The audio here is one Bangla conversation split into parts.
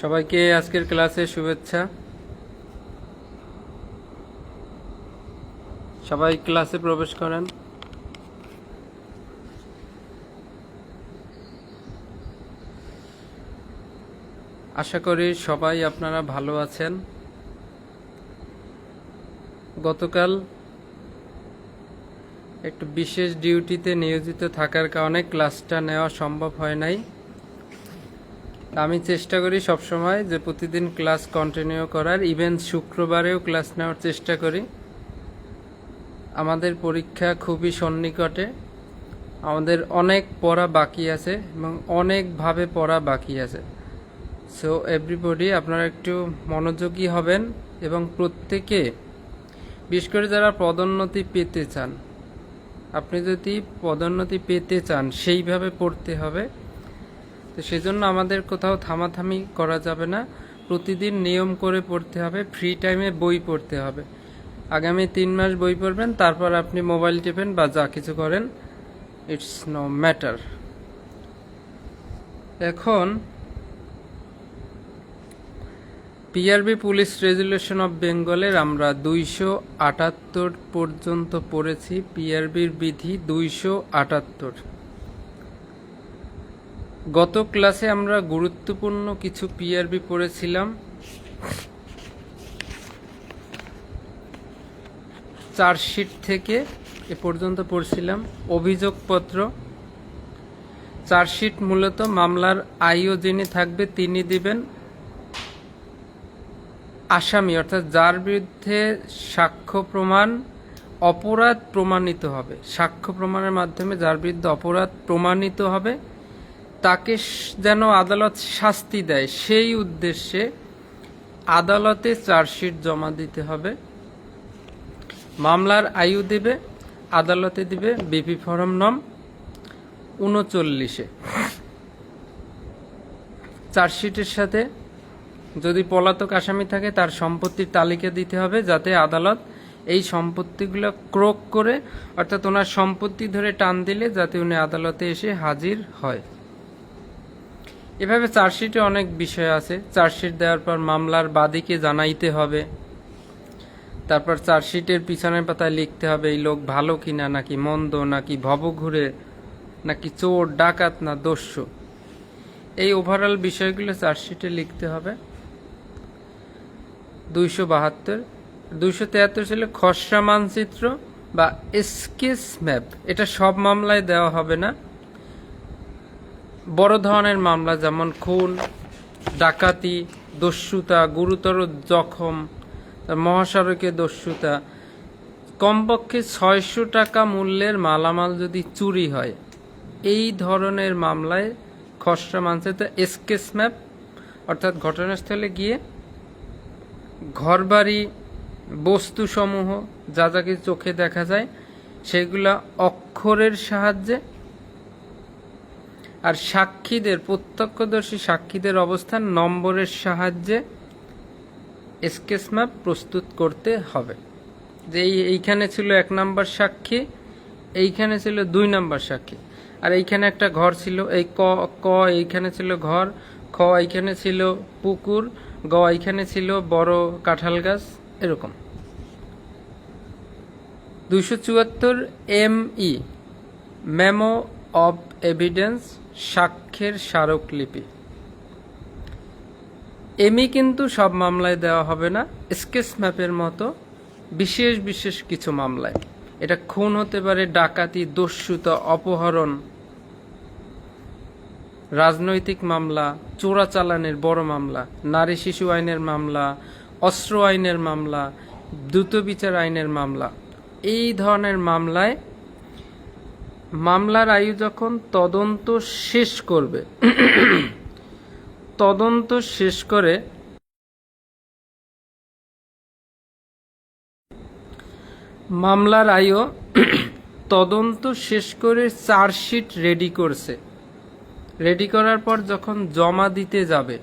সবাইকে আজকের ক্লাসে শুভেচ্ছা। সবাই ক্লাসে প্রবেশ করেন। আশা করি সবাই আপনারা ভালো আছেন। গতকাল একটু বিশেষ ডিউটিতে নিয়োজিত থাকার কারণে ক্লাসটা নেওয়া সম্ভব হয় নাই। আমি চেষ্টা করি সবসময় যে প্রতিদিন ক্লাস কন্টিনিউ করার, ইভেন শুক্রবারেও ক্লাস নেওয়ার চেষ্টা করি। আমাদের পরীক্ষা খুবই সন্নিকটে, আমাদের অনেক পড়া বাকি আছে এবং অনেকভাবে পড়া বাকি আছে। সো এভরিবডি আপনারা একটু মনোযোগী হবেন এবং প্রত্যেকে, বিশেষ করে যারা পদোন্নতি পেতে চান, আপনি যদি পদোন্নতি পেতে চান সেইভাবে পড়তে হবে। তো সেজন্য আমাদের কোথাও থামাথামি করা যাবে না, প্রতিদিন নিয়ম করে পড়তে হবে, ফ্রি টাইমে বই পড়তে হবে। আগামী 3 মাস বই পড়বেন, তারপর আপনি মোবাইল টিপেন বা যা কিছু করেন, ইটস নো ম্যাটার। এখন পিআরবি পুলিশ রেজুলেশন অফ বেঙ্গলের আমরা 278 পর্যন্ত পড়েছি। পিআরবির বিধি 278। গত ক্লাসে আমরা গুরুত্বপূর্ণ কিছু পিআরবি পড়েছিলাম। চার্জশিট থেকে এ পর্যন্ত পড়ছিলাম অভিযোগপত্র। চার্জশিট মূলত মামলার আইও যিনি থাকবে তিনি দিবেন, আসামি অর্থাৎ যার বিরুদ্ধে সাক্ষ্য প্রমাণ অপরাধ প্রমাণিত হবে, সাক্ষ্য প্রমাণের মাধ্যমে যার বিরুদ্ধে অপরাধ প্রমাণিত হবে তাকে যেন আদালত শাস্তি দেয়, সেই উদ্দেশ্যে আদালতে চার্জশিট জমা দিতে হবে। মামলার আয়ু দেবে, আদালতে দিবে বিপি ফরম নং 39-এ। চার্জশিটের সাথে যদি পলাতক আসামি থাকে তার সম্পত্তির তালিকা দিতে হবে, যাতে আদালত এই সম্পত্তিগুলো ক্রোক করে, অর্থাৎ ওনার সম্পত্তি ধরে টান দিলে যাতে উনি আদালতে এসে হাজির হয়। এভাবে চার্জশিটে অনেক বিষয় আছে। চার্জশিট দেওয়ার পর মামলার বাদীকে জানাইতে হবে, তারপর চার্জশিটের পিছনের পাতায় লিখতে হবে এই লোক ভালো কিনা, নাকি মন্দ, নাকি ভবঘুরে, নাকি চোর ডাকাত না দস্যু। এই ওভারঅল বিষয়গুলো চার্জশিটে লিখতে হবে। 272 273 ছিল খসড়া মানচিত্র বা স্কেচ ম্যাপ। এটা সব মামলায় দেওয়া হবে না। বড় ধরনের মামলা যেমন খুন, ডাকাতি, দস্যুতা, গুরুতর জখম, মহাসড়কে দস্যুতা, কমপক্ষে 600 টাকা মূল্যের মালামাল যদি চুরি হয়, এই ধরনের মামলায় খসড়া মানচিত্র স্কেচ ম্যাপ, অর্থাৎ ঘটনাস্থলে গিয়ে ঘরবাড়ি, বস্তুসমূহ যা যা কিছু চোখে দেখা যায় সেগুলা অক্ষরের সাহায্যে, আর সাক্ষীদের, প্রত্যক্ষদর্শী সাক্ষীদের অবস্থান নম্বরের সাহায্যে স্কেচ ম্যাপ প্রস্তুত করতে হবে। যে এইখানে ছিল 1 নম্বর সাক্ষী, এইখানে ছিল 2 নম্বর সাক্ষী, আর এইখানে একটা ঘর ছিল, এই ক এইখানে ছিল ঘর, খ এইখানে ছিল পুকুর, গ এইখানে ছিল বড় কাঁঠাল গাছ, এরকম। 274 ME মেমো অব এভিডেন্স, সাক্ষ্যের স্মারকলিপি। এমই কিন্তু সব মামলায় দেওয়া হবে না, স্কেচ ম্যাপের মতো বিশেষ বিশেষ কিছু মামলায়। এটা খুন হতে পারে, ডাকাতি, দস্যুতা, অপহরণ, রাজনৈতিক মামলা, চোরাচালানের বড় মামলা, নারী শিশু আইনের মামলা, অস্ত্র আইনের মামলা, দ্রুত বিচার আইনের মামলা। এই ধরনের মামলায় মামলার আয়ু যখন তদন্ত শেষ করবে, তদন্ত শেষ করে মামলার আয়ু তদন্ত শেষ করে চার্জশিট রেডি করছে, রেডি করার পর যখন জমা দিতে যাবে,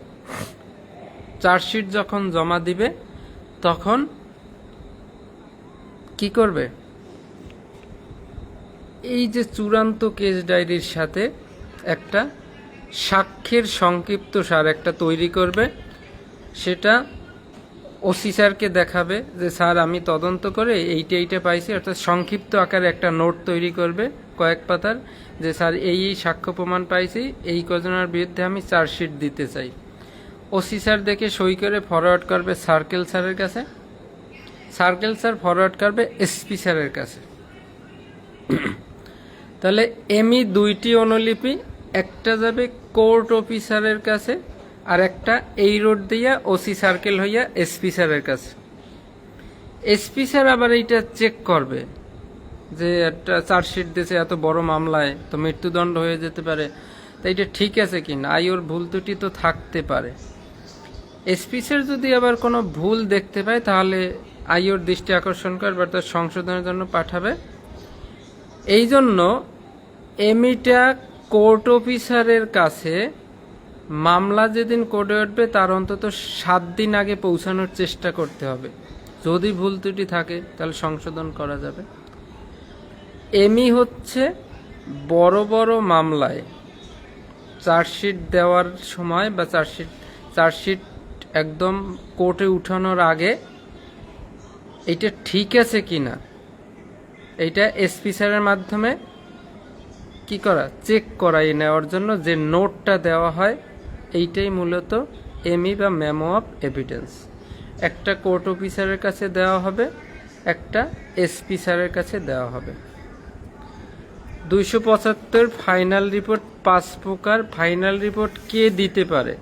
চার্জশিট যখন জমা দিবে তখন কি করবে, এই যে চূড়ান্ত কেস ডায়েরির সাথে একটা সাক্ষ্যের সংক্ষিপ্ত সার একটা তৈরি করবে, সেটা ওসি স্যারকে দেখাবে যে স্যার আমি তদন্ত করে এইটা পাইছি, অর্থাৎ সংক্ষিপ্ত আকারে একটা নোট তৈরি করবে কয়েক পাতার, যে স্যার এই সাক্ষ্য প্রমাণ পাইছি, এই কজনের বিরুদ্ধে আমি চার্জশিট দিতে চাই। ওসি স্যার দেখে সই করে ফরওয়ার্ড করবে সার্কেল স্যারের কাছে, সার্কেল স্যার ফরওয়ার্ড করবে এসপি স্যারের কাছে। তাহলে এমই দুইটি অনুলিপি, একটা যাবে কোর্ট অফিসারের কাছে আর একটা এই রোড দিয়া ওসি সার্কেল হইয়া এসপি স্যারের কাছে। এসপি স্যার আবার এইটা চেক করবে যে একটা চার্জশিট দিয়েছে এত বড় মামলায়, তো মৃত্যুদণ্ড হয়ে যেতে পারে, তাই এটা ঠিক আছে কিনা, ওর ভুল ত্রুটি তো থাকতে পারে। এসপি স্যার যদি আবার কোনো ভুল দেখতে পায় তাহলে ওর দৃষ্টি আকর্ষণ করবে, অর্থাৎ সংশোধনের জন্য পাঠাবে। এই জন্য এমিটা কোর্ট অফিসারের কাছে মামলা যেদিন কোর্টে উঠবে তার অন্তত 7 দিন আগে পৌঁছানোর চেষ্টা করতে হবে। যদি ভুল ত্রুটি থাকে তাহলে সংশোধন করা যাবে। এমি হচ্ছে বড় বড় মামলায় চার্জশিট দেওয়ার সময় বা চার্জশিট একদম কোর্টে উঠানোর আগে এইটা ঠিক আছে কিনা এইটা এসপি স্যারের মাধ্যমে কি করা, চেক করাই নেওয়ার জন্য যে নোটটা দেওয়া হয়, এইটাই মূলত এমই বা মেমো অফ এভিডেন্স। একটা কোর্ট অফিসারের কাছে দেওয়া হবে, একটা এসপি স্যারের কাছে দেওয়া হবে। 275 ফাইনাল রিপোর্ট 5 প্রকার। ফাইনাল রিপোর্ট কে দিতে পারে?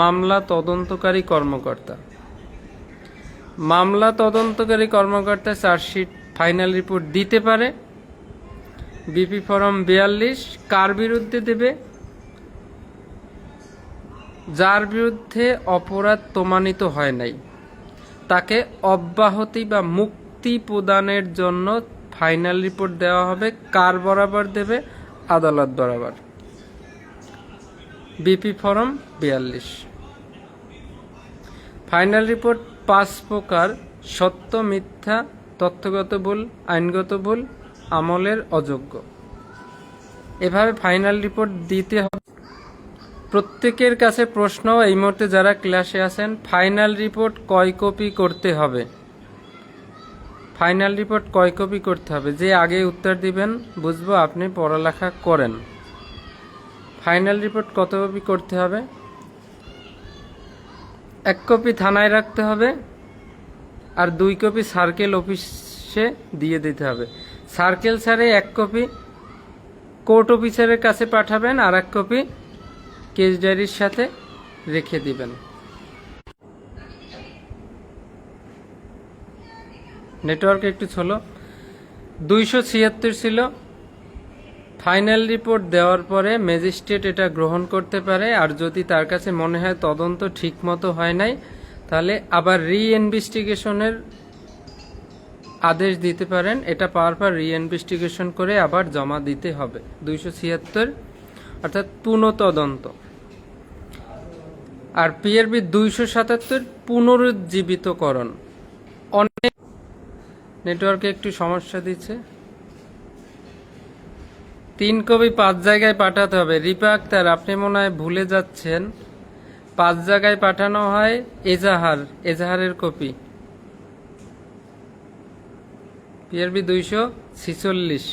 মামলা তদন্তকারী কর্মকর্তা। মামলা তদন্তকারী কর্মকর্তা চার্জশিট ফাইনাল রিপোর্ট দিতে পারে। বিপি ফরম 42 কার বিরুদ্ধে দেবে? যার বিরুদ্ধে অপরাধ প্রমাণিত হয় নাই, তাকে অব্যাহতি বা মুক্তি প্রদানের জন্য ফাইনাল রিপোর্ট দেওয়া হবে। কার বরাবর দেবে? আদালত বরাবর। BP form 42। ফাইনাল রিপোর্ট 5 প্রকার: সত্য, মিথ্যা, তথ্যগত ভুল, আইনগত ভুল, আমলের অযোগ্য। এভাবে ফাইনাল রিপোর্ট দিতে হবে। প্রত্যেকের কাছে প্রশ্ন, এই মুহূর্তে যারা ক্লাসে আছেন, ফাইনাল রিপোর্ট কয় কপি করতে হবে? ফাইনাল রিপোর্ট কয় কপি করতে হবে? যে আগে উত্তর দিবেন বুঝবো আপনি পড়ালেখা করেন। ফাইনাল রিপোর্ট কত কপি করতে হবে? 1 কপি থানায় রাখতে হবে, আর 2 কপি সার্কেল অফিসে দিয়ে দিতে হবে। সার্কেল স্যারে 1 কপি কোর্ট অফিসারের কাছে পাঠাবেন, আর 1 কপি কেস ডায়েরির সাথে রেখে দিবেন। নেটওয়ার্ক একটু ছিল। 276 ছিল। ফাইনাল রিপোর্ট দেওয়ার পরে ম্যাজিস্ট্রেট এটা গ্রহণ করতে পারে, আর যদি তার কাছে মনে হয় তদন্ত ঠিকমতো হয় নাই, তাহলে আবার রি-ইনভেস্টিগেশনের আদেশ দিতে পারেন। এটা পাওয়ার পর রি-ইনভেস্টিগেশন করে আবার জমা দিতে হবে। 276 অর্থাৎ পুনঃতদন্ত। আর পিআরবি 277 পুনরুজ্জীবিতকরণ। অনেক নেটওয়ার্কে একটু সমস্যা দিচ্ছে। 3 কপি 5 জায়গায় পাঠাতে হবে। রিপা আক্তার, আপনি মনে হয় ভুলে যাচ্ছেন। 5 জায়গায় পাঠানো হয় এজাহারের copy. PRB 246।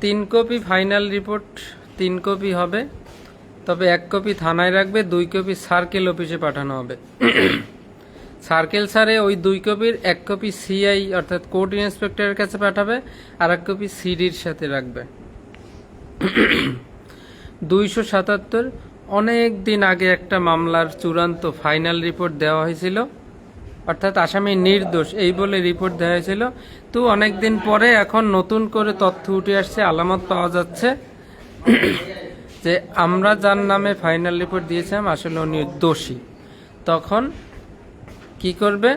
3 copy final report 3 copy হবে, তবে 1 কপি থানায় রাখবে, 2 কপি সার্কেল অফিসে পাঠানো হবে। সার্কেল স্যারে ওই 2 কপির 1 কপি সিআই অর্থাৎ কোর্ট ইন্সপেক্টরের কাছে পাঠাবে, আর 1 কপি সিডির সাথে রাখবে। 277 অনেক দিন আগে একটা মামলার চূড়ান্ত ফাইনাল রিপোর্ট দেওয়া হয়েছিল, অর্থাৎ আসামি নির্দোষ এই বলে রিপোর্ট দেওয়া হয়েছিল। তো অনেক দিন পরে এখন নতুন করে তথ্য উঠে আসছে, আলামত পাওয়া যাচ্ছে যে আমরা যার নামে ফাইনাল রিপোর্ট দিয়েছিলাম আসলে উনি দোষী। তখন কি করবে?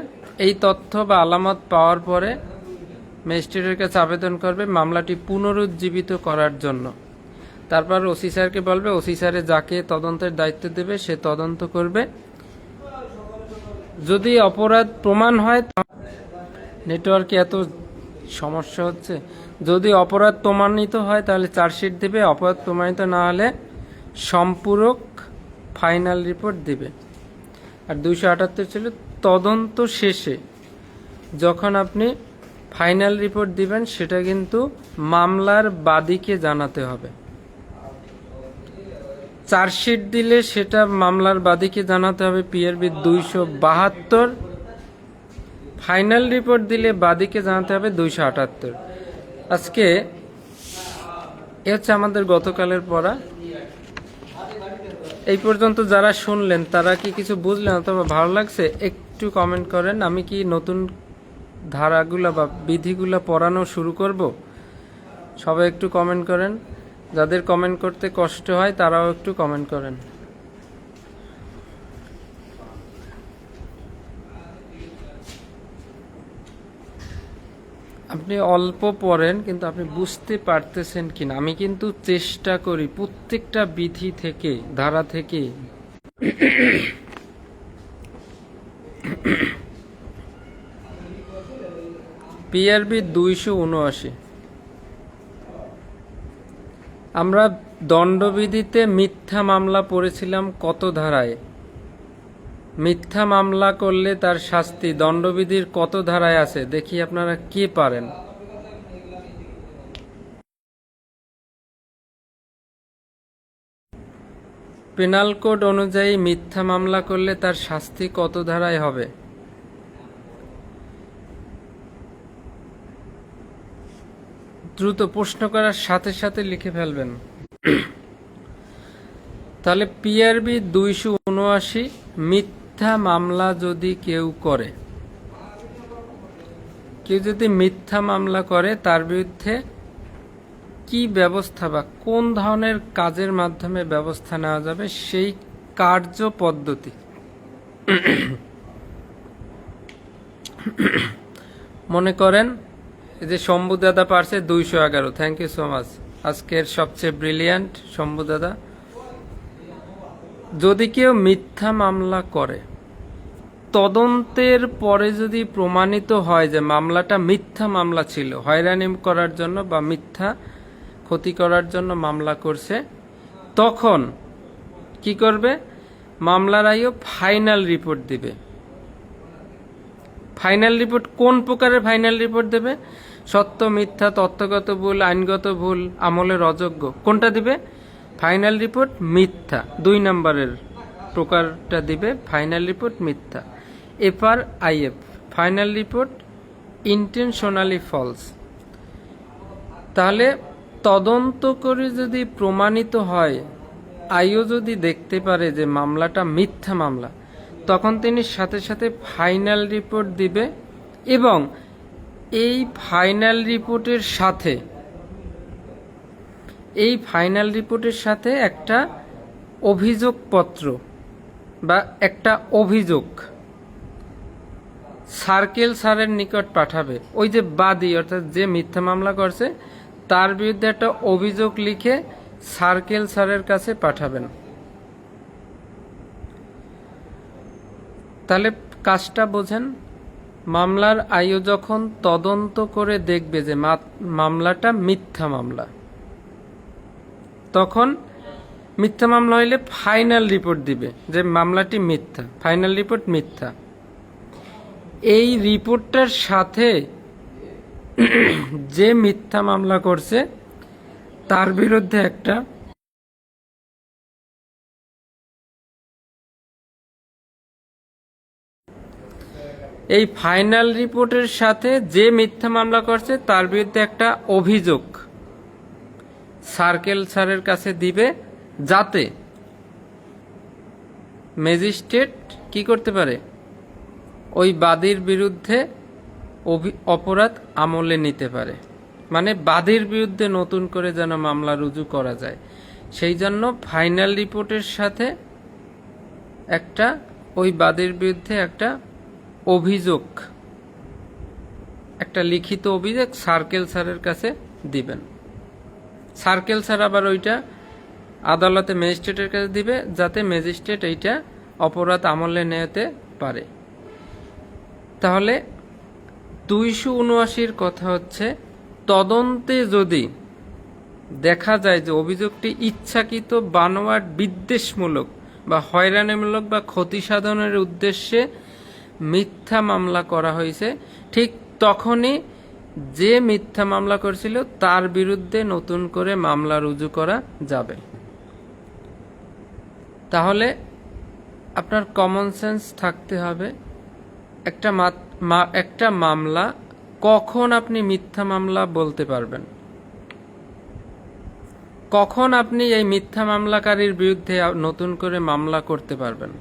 এই তথ্য বা আলামত পাওয়ার পরে ম্যাজিস্ট্রেটের কাছে আবেদন করবে মামলাটি পুনরুজ্জীবিত করার জন্য। তারপর ওসি স্যারকে বলবে, ওসি স্যারে যাকে তদন্তের দায়িত্ব দেবে সে তদন্ত করবে। যদি অপরাধ প্রমাণ হয়, নেটওয়ার্কে এত সমস্যা হচ্ছে? যদি অপরাধ প্রমাণিত হয় তাহলে চার্জশিট দিবে, অপরাধ প্রমাণিত না হলে সম্পূরক ফাইনাল রিপোর্ট দিবে। আর 278 ছিল তদন্ত শেষে যখন আপনি ফাইনাল রিপোর্ট দিবেন সেটা কিন্তু মামলার বাদীকে জানাতে হবে। চার্জশিট দিলে সেটা মামলার বাদীকে জানাতে হবে পিআরবি 272, ফাইনাল রিপোর্ট দিলে বাদীকে জানাতে হবে 278। আজকে এ হচ্ছে আমাদের গতকালের পড়া। এই পর্যন্ত যারা শুনলেন তারা কি কিছু বুঝলেন অথবা ভালো লাগছে একটু কমেন্ট করেন। আমি কি নতুন ধারাগুলা বা বিধিগুলা পড়ানো শুরু করব? সবাই একটু কমেন্ট করেন। যাদের কমেন্ট করতে কষ্ট হয় তারাও একটু কমেন্ট করেন। আপনি অল্প পড়েন কিন্তু আপনি বুঝতে পারতেছেন কিনা। আমি কিন্তু চেষ্টা করি প্রত্যেকটা বিধি থেকে, ধারা থেকে পিআরবি 279, আমরা দণ্ডবিধিতে মিথ্যা মামলা পড়েছিলাম কত ধারায়? মিথ্যা মামলা করলে তার শাস্তি দণ্ডবিধির কত ধারায় আছে দেখি আপনারা কে পারেন। পেনাল কোড অনুযায়ী মিথ্যা মামলা করলে তার শাস্তি কত ধারায় হবে? দ্রুত প্রশ্ন করার সাথে সাথে লিখে ফেলবেন। তাহলে পিআরবি 279, মিথ্যা মামলা যদি কেউ করে, কেউ যদি মিথ্যা মামলা করে তার বিরুদ্ধে কি ব্যবস্থা বা কোন ধরনের কাজের মাধ্যমে ব্যবস্থা নেওয়া যাবে সেই কার্য পদ্ধতি। মনে করেন এই যে শম্ভু দাদা পারছে 211, থ্যাংক ইউ সো মাচ, আজকের সবচেয়ে ব্রিলিয়ান্ট শম্ভু দাদা। যদি কেউ মিথ্যা মামলা করে, তদন্তের পরে যদি প্রমাণিত হয় যে মামলাটা মিথ্যা মামলা ছিল, হয়রানি করার জন্য বা মিথ্যা ক্ষতি করার জন্য মামলা করছে, তখন কি করবে? মামলার আইও ফাইনাল রিপোর্ট দিবে। ফাইনাল রিপোর্ট কোন প্রকারের ফাইনাল রিপোর্ট দেবে? সত্য মিথ্যা, তথ্যগত ভুল, আইনগত ভুল, আমলের অযোগ্য, কোনটা দিবে? ফাইনাল রিপোর্ট মিথ্যা, 2 নম্বরের প্রকারটা দিবে ফাইনাল রিপোর্ট মিথ্যা। FRIF, final report intentionally false. তাহলে তদন্ত করে যদি প্রমাণিত হয়, আইও যদি দেখতে পারে যে মামলাটা মিথ্যা মামলা, তখন তিনি সাথে সাথে ফাইনাল রিপোর্ট দিবে এবং এই ফাইনাল রিপোর্টের সাথে একটা অভিযোগপত্র বা একটা অভিযোগ সার্কেল স্যারের নিকট পাঠাবে। ওই যে বাদী অর্থাৎ যে মিথ্যা মামলা করছে তার বিরুদ্ধে একটা অভিযোগ লিখে সার্কেল স্যারের কাছে পাঠাবেন। তাহলে কাজটা বোঝেন। মামলার আইও যখন তদন্ত করে দেখবে যে মামলাটা মিথ্যা মামলা, তখন মিথ্যা মামলা হইলে ফাইনাল রিপোর্ট দিবে যে মামলাটি মিথ্যা, ফাইনাল রিপোর্ট মিথ্যা। এই রিপোর্টটার সাথে যে মিথ্যা মামলা করছে তার বিরুদ্ধে একটা এই ফাইনাল রিপোর্টের সাথে যে মিথ্যা মামলা করছে তার বিরুদ্ধে একটা অভিযোগ সার্কেল স্যারের কাছে দিবে, যাতে ম্যাজিস্ট্রেট কি করতে পারে? ওই বাদীর বিরুদ্ধে অপরাধ আমলে নিতে পারে। মানে বাদীর বিরুদ্ধে নতুন করে যেন মামলা রুজু করা যায়, সেই জন্য ফাইনাল রিপোর্টের সাথে একটা ওই বাদীর বিরুদ্ধে একটা অভিযোগ, একটা লিখিত অভিযোগ সার্কেল স্যারের কাছে দিবেন। সার্কেল স্যার আবার ওইটা আদালতে ম্যাজিস্ট্রেটের কাছে দিবে, যাতে ম্যাজিস্ট্রেট এইটা অপরাধ আমলে নিতে পারে। তাহলে 279 কথা হচ্ছে, তদন্তে যদি দেখা যায় যে অভিযোগটি ইচ্ছাকৃত, বানোয়াট, বিদ্বেষমূলক বা হয়রানিমূলক বা ক্ষতি সাধনের উদ্দেশ্যে মিথ্যা মামলা করা হয়েছে, ঠিক তখনই যে মিথ্যা মামলা করেছিল তার বিরুদ্ধে নতুন করে মামলা রুজু করা যাবে। তাহলে আপনার কমন সেন্স থাকতে হবে, একটা মামলা কখন আপনি মিথ্যা মামলা বলতে পারবেন, কখন আপনি এই মিথ্যা মামলাকারীর বিরুদ্ধে নতুন করে মামলা করতে পারবেন?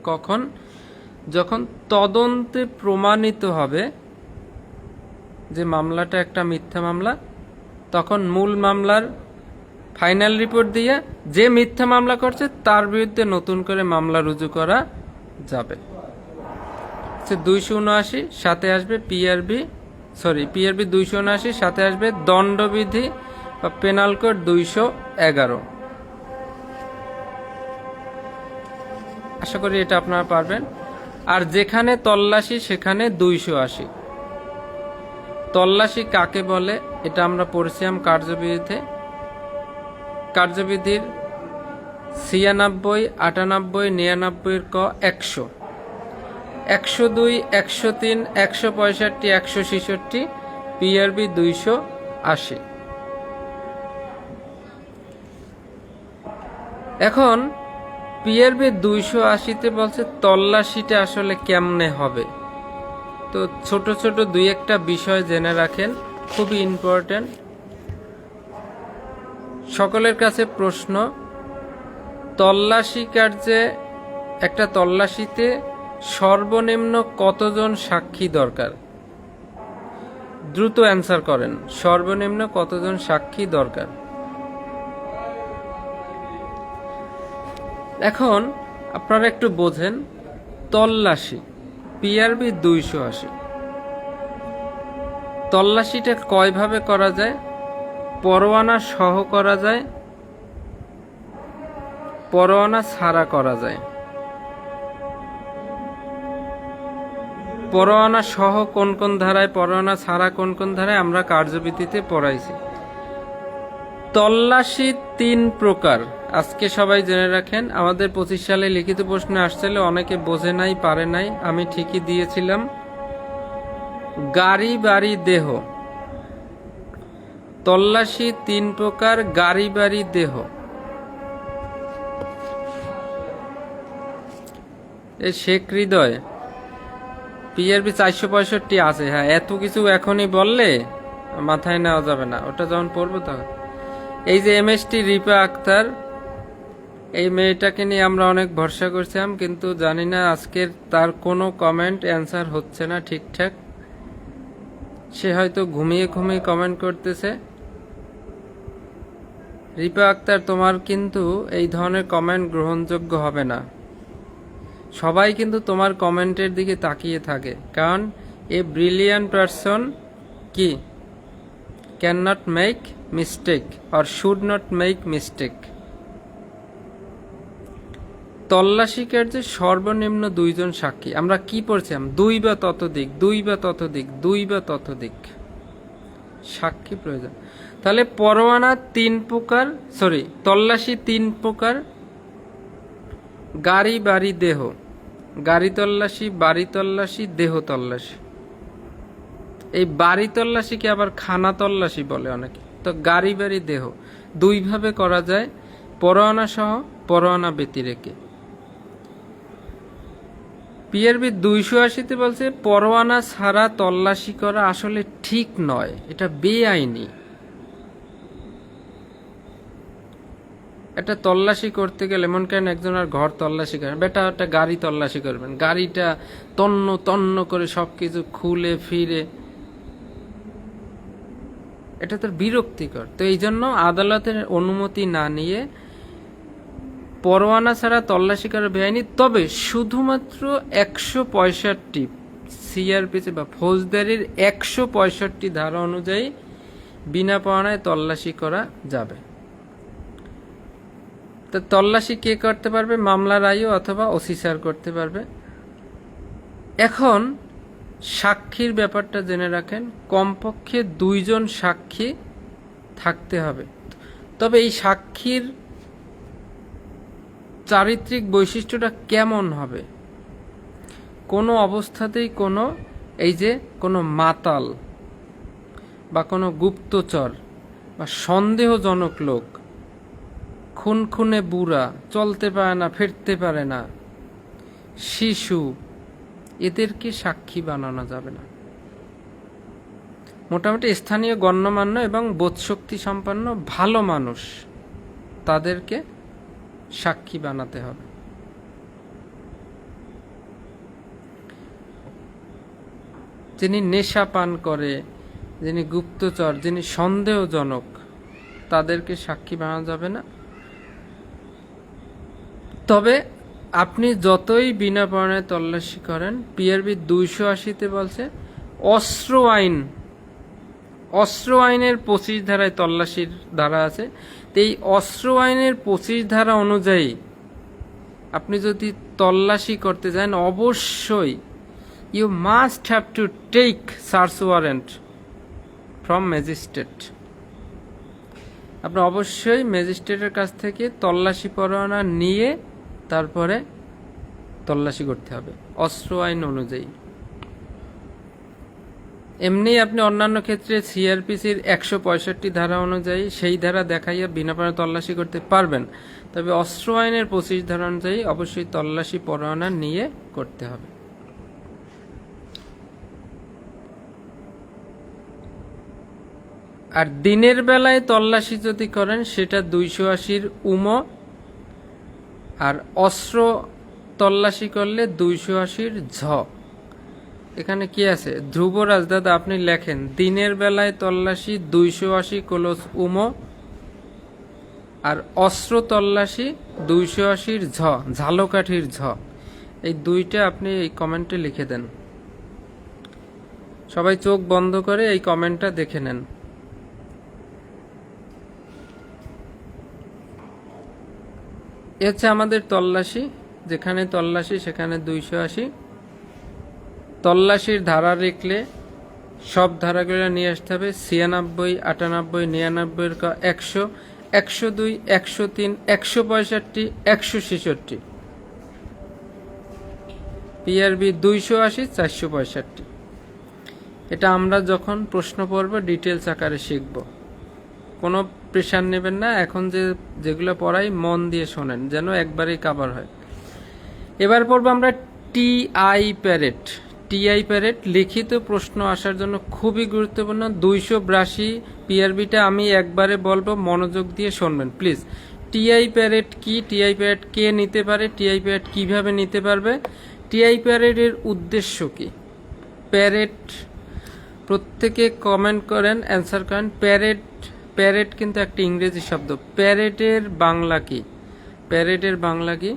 কখন? যখন তদন্তে প্রমাণিত হবে যে মামলাটা একটা মিথ্যা মামলা, তখন মূল মামলার ফাইনাল রিপোর্ট দিয়ে যে মিথ্যা মামলা করছে তার বিরুদ্ধে নতুন করে মামলা রুজু করা যাবে। 279 সাথে আসবে পিআরবি 279, সাথে আসবে দণ্ডবিধি বা পেনাল কোড 211। আশা করি এটা আপনারা পারবেন। আর যেখানে তল্লাশি সেখানে 280। তল্লাশি কাকে বলে এটা আমরা পড়ছিলাম কার্যবিধিতে। কার্যবিধির 96, 98, 99 ক 100, 102, 103, 165, 166, পিআরবি 280। এখন পিআরবি 280-তে বলছে তল্লাশিটা আসলে কেমনে হবে। তো ছোট ছোট দুই একটা বিষয় জেনে রাখেন, খুবই ইম্পর্টেন্ট। সকলের কাছে প্রশ্ন, তল্লাশি কার্যে একটা তল্লাশিতে সর্বনিম্ন কতজন সাক্ষী দরকার? দ্রুত অ্যান্সার করেন, সর্বনিম্ন কতজন সাক্ষী দরকার? এখন আপনারা একটু বোঝেন, তল্লাশি পিআরবি 280, তল্লাশিটা কয়ভাবে করা যায়? পরোয়ানা সহ করা যায়, পরোয়ানা ছাড়া করা যায়। পরোয়ানা সহ কোন কোন ধারায়, পরোয়ানা ছাড়া কোন কোন ধারায় আমরা কার্যবিধিতে পড়াইছি। তল্লাশি 3 প্রকার, আজকে সবাই জেনে রাখেন। আমাদের 25 সালে লিখিত প্রশ্নে আসছিল, অনেকে বোঝে নাই, পারে নাই, আমি ঠিকই দিয়েছিলাম। গাড়ি বাড়ি দেহ, তল্লাশি 3 প্রকার। গাড়ি বাড়ি দেহ, এই শেখ হৃদয় পিআরবি 465 আছে। হ্যাঁ, এত কিছু এখনই বললে মাথায় নেওয়া যাবে না, ওটা যখন পড়বো তখন। এই যে এমএসটি রিপা আক্তার, এই মেয়েটাকে নিয়ে আমরা অনেক ভরসা করছিলাম, কিন্তু জানি না আজকের তার কোনো কমেন্ট অ্যান্সার হচ্ছে না ঠিকঠাক। সে হয়তো ঘুমিয়ে ঘুমিয়ে কমেন্ট করতেছে। রিপা আক্তার, তোমার কিন্তু এই ধরনের কমেন্ট গ্রহণযোগ্য হবে না। সবাই কিন্তু তোমার কমেন্টের দিকে তাকিয়ে থাকে, কারণ এ ব্রিলিয়ান্ট পারসন কি can not make mistake or should not make mistake. তল্লাশি কার্যে সর্বনিম্ন 2 জন সাক্ষী। আমরা কি পড়ছিলাম? 2 বা ততোধিক, 2 বা ততোধিক, 2 বা ততোধিক সাক্ষী প্রয়োজন। তাহলে পরোয়ানা 3 প্রকার, তল্লাশি 3 প্রকার। গাড়ি বাড়ি দেহ, গাড়ি তল্লাশি, বাড়ি তল্লাশি, দেহ তল্লাশি। এই বাড়ি তল্লাশিকে আবার খানা তল্লাশি বলে অনেকে। তো গাড়ি বাড়ি দেহ 2 ভাবে করা যায়, পরোয়ানা সহ, পরোয়ানা ব্যতিরেকে। পিআরবি 280-তে বলছে পরোয়ানা ছাড়া তল্লাশি করা আসলে ঠিক নয়, এটা বেআইনি। একটা তল্লাশি করতে গেলে, মন করেন একজন আর ঘর তল্লাশি করেন, বেটা একটা গাড়ি তল্লাশি করবেন, গাড়িটা তন্ন তন্ন করে সবকিছু খুলে ফিরে, এটা তো বিরক্তিকর। তো এই জন্য আদালতের অনুমতি না নিয়ে পরোয়ানা ছাড়া তল্লাশি করা বেআইনি। তবে শুধুমাত্র 165 সিআরপিসি বা ফৌজদারির 165 ধারা অনুযায়ী বিনা পরোয়ানায় তল্লাশি করা যাবে। তো তল্লাশি কে করতে পারবে? মামলার আইও অথবা ওসি স্যার করতে পারবে। এখন সাক্ষীর ব্যাপারটা জেনে রাখেন, কমপক্ষে 2 জন সাক্ষী থাকতে হবে। তবে এই সাক্ষীর চারিত্রিক বৈশিষ্ট্যটা কেমন হবে? কোনো অবস্থাতেই কোনো মাতাল বা কোনো গুপ্তচর বা সন্দেহজনক লোক, খুনখুনে বুড়া, চলতে পারে না, ফিরতে পারে না, শিশু, এদেরকে সাক্ষী বানানো যাবে না। মোটামুটি স্থানীয় গণ্যমান্য এবং বোধশক্তি সম্পন্ন ভালো মানুষ, তাদেরকে সাক্ষী বানাতে হবে। যিনি নেশা পান করে, যিনি গুপ্তচর, যিনি সন্দেহজনক, তাদেরকে সাক্ষী বানানো যাবে না। তবে আপনি যতই বিনা পরোয়ানায় তল্লাশি করেন, পিআরবি 280-তে বলছে অস্ত্র আইনের 25 ধারায় তল্লাশির ধারা আছে। তো এই অস্ত্র আইনের 25 ধারা অনুযায়ী আপনি যদি তল্লাশি করতে যান, অবশ্যই you must have to take search warrant from magistrate. আপনি অবশ্যই ম্যাজিস্ট্রেটের কাছ থেকে তল্লাশি পরোয়ানা নিয়ে তারপরে তল্লাশি করতে হবে অস্ত্র আইন অনুযায়ী। এমনি আপনি অন্যান্য ক্ষেত্রে সিআরপিসির 165 ধারা অনুযায়ী সেই ধারা দেখাইয়া বিনা পরোয়ানায় তল্লাশি করতে পারবেন। তবে অস্ত্র আইনের 25 ধারা অনুযায়ী অবশ্যই তল্লাশি পরোয়ানা নিয়ে করতে হবে। আর দিনের বেলায় তল্লাশি যদি করেন সেটা 280-র উমো, আর অস্ত্র তল্লাশি করলে 280-র ঝ। এখানে কি আছে? ধ্রুবরাজ দাদা আপনি লেখেন, দিনের বেলায় তল্লাশি 280 ক্লোজ উমো, আর অস্ত্র তল্লাশি 280-র ঝ, ঝালকাঠির ঝ। এই দুইটা আপনি এই কমেন্টে লিখে দেন। সবাই চোখ বন্ধ করে এই কমেন্টটা দেখে নেন। এ হচ্ছে আমাদের তল্লাশি, যেখানে তল্লাশি সেখানে 280। তল্লাশির ধারা লিখলে সব ধারাগুলো নিয়ে আসতে হবে, 96, 98, 99, 100, 102, 103, 165, 166। পিআরবি 280, 465। এটা আমরা যখন প্রশ্ন পড়ব ডিটেলস আকারে শিখব, কোনো প্রেশার নেবেন না। এখন যেগুলো পড়াই মন দিয়ে শোনেন, যেন একবারেই কভার হয়। এবার পড়ব আমরা টিআই প্যারেড। লিখিত প্রশ্ন আসার জন্য খুবই গুরুত্বপূর্ণ। 282 পিআরবিটা আমি একবারে বলবো, মনোযোগ দিয়ে শুনবেন প্লিজ। টিআই প্যারেড কি, টিআই প্যারেড কে নিতে পারে, টিআই প্যারেড কিভাবে নিতে পারবে, টিআই প্যারেডের উদ্দেশ্য কি? প্যারেড প্রত্যেকে কমেন্ট করেন, অ্যান্সার করেন। প্যারেড কিন্তু একটা ইংরেজি শব্দ। প্যারেডের বাংলা কি?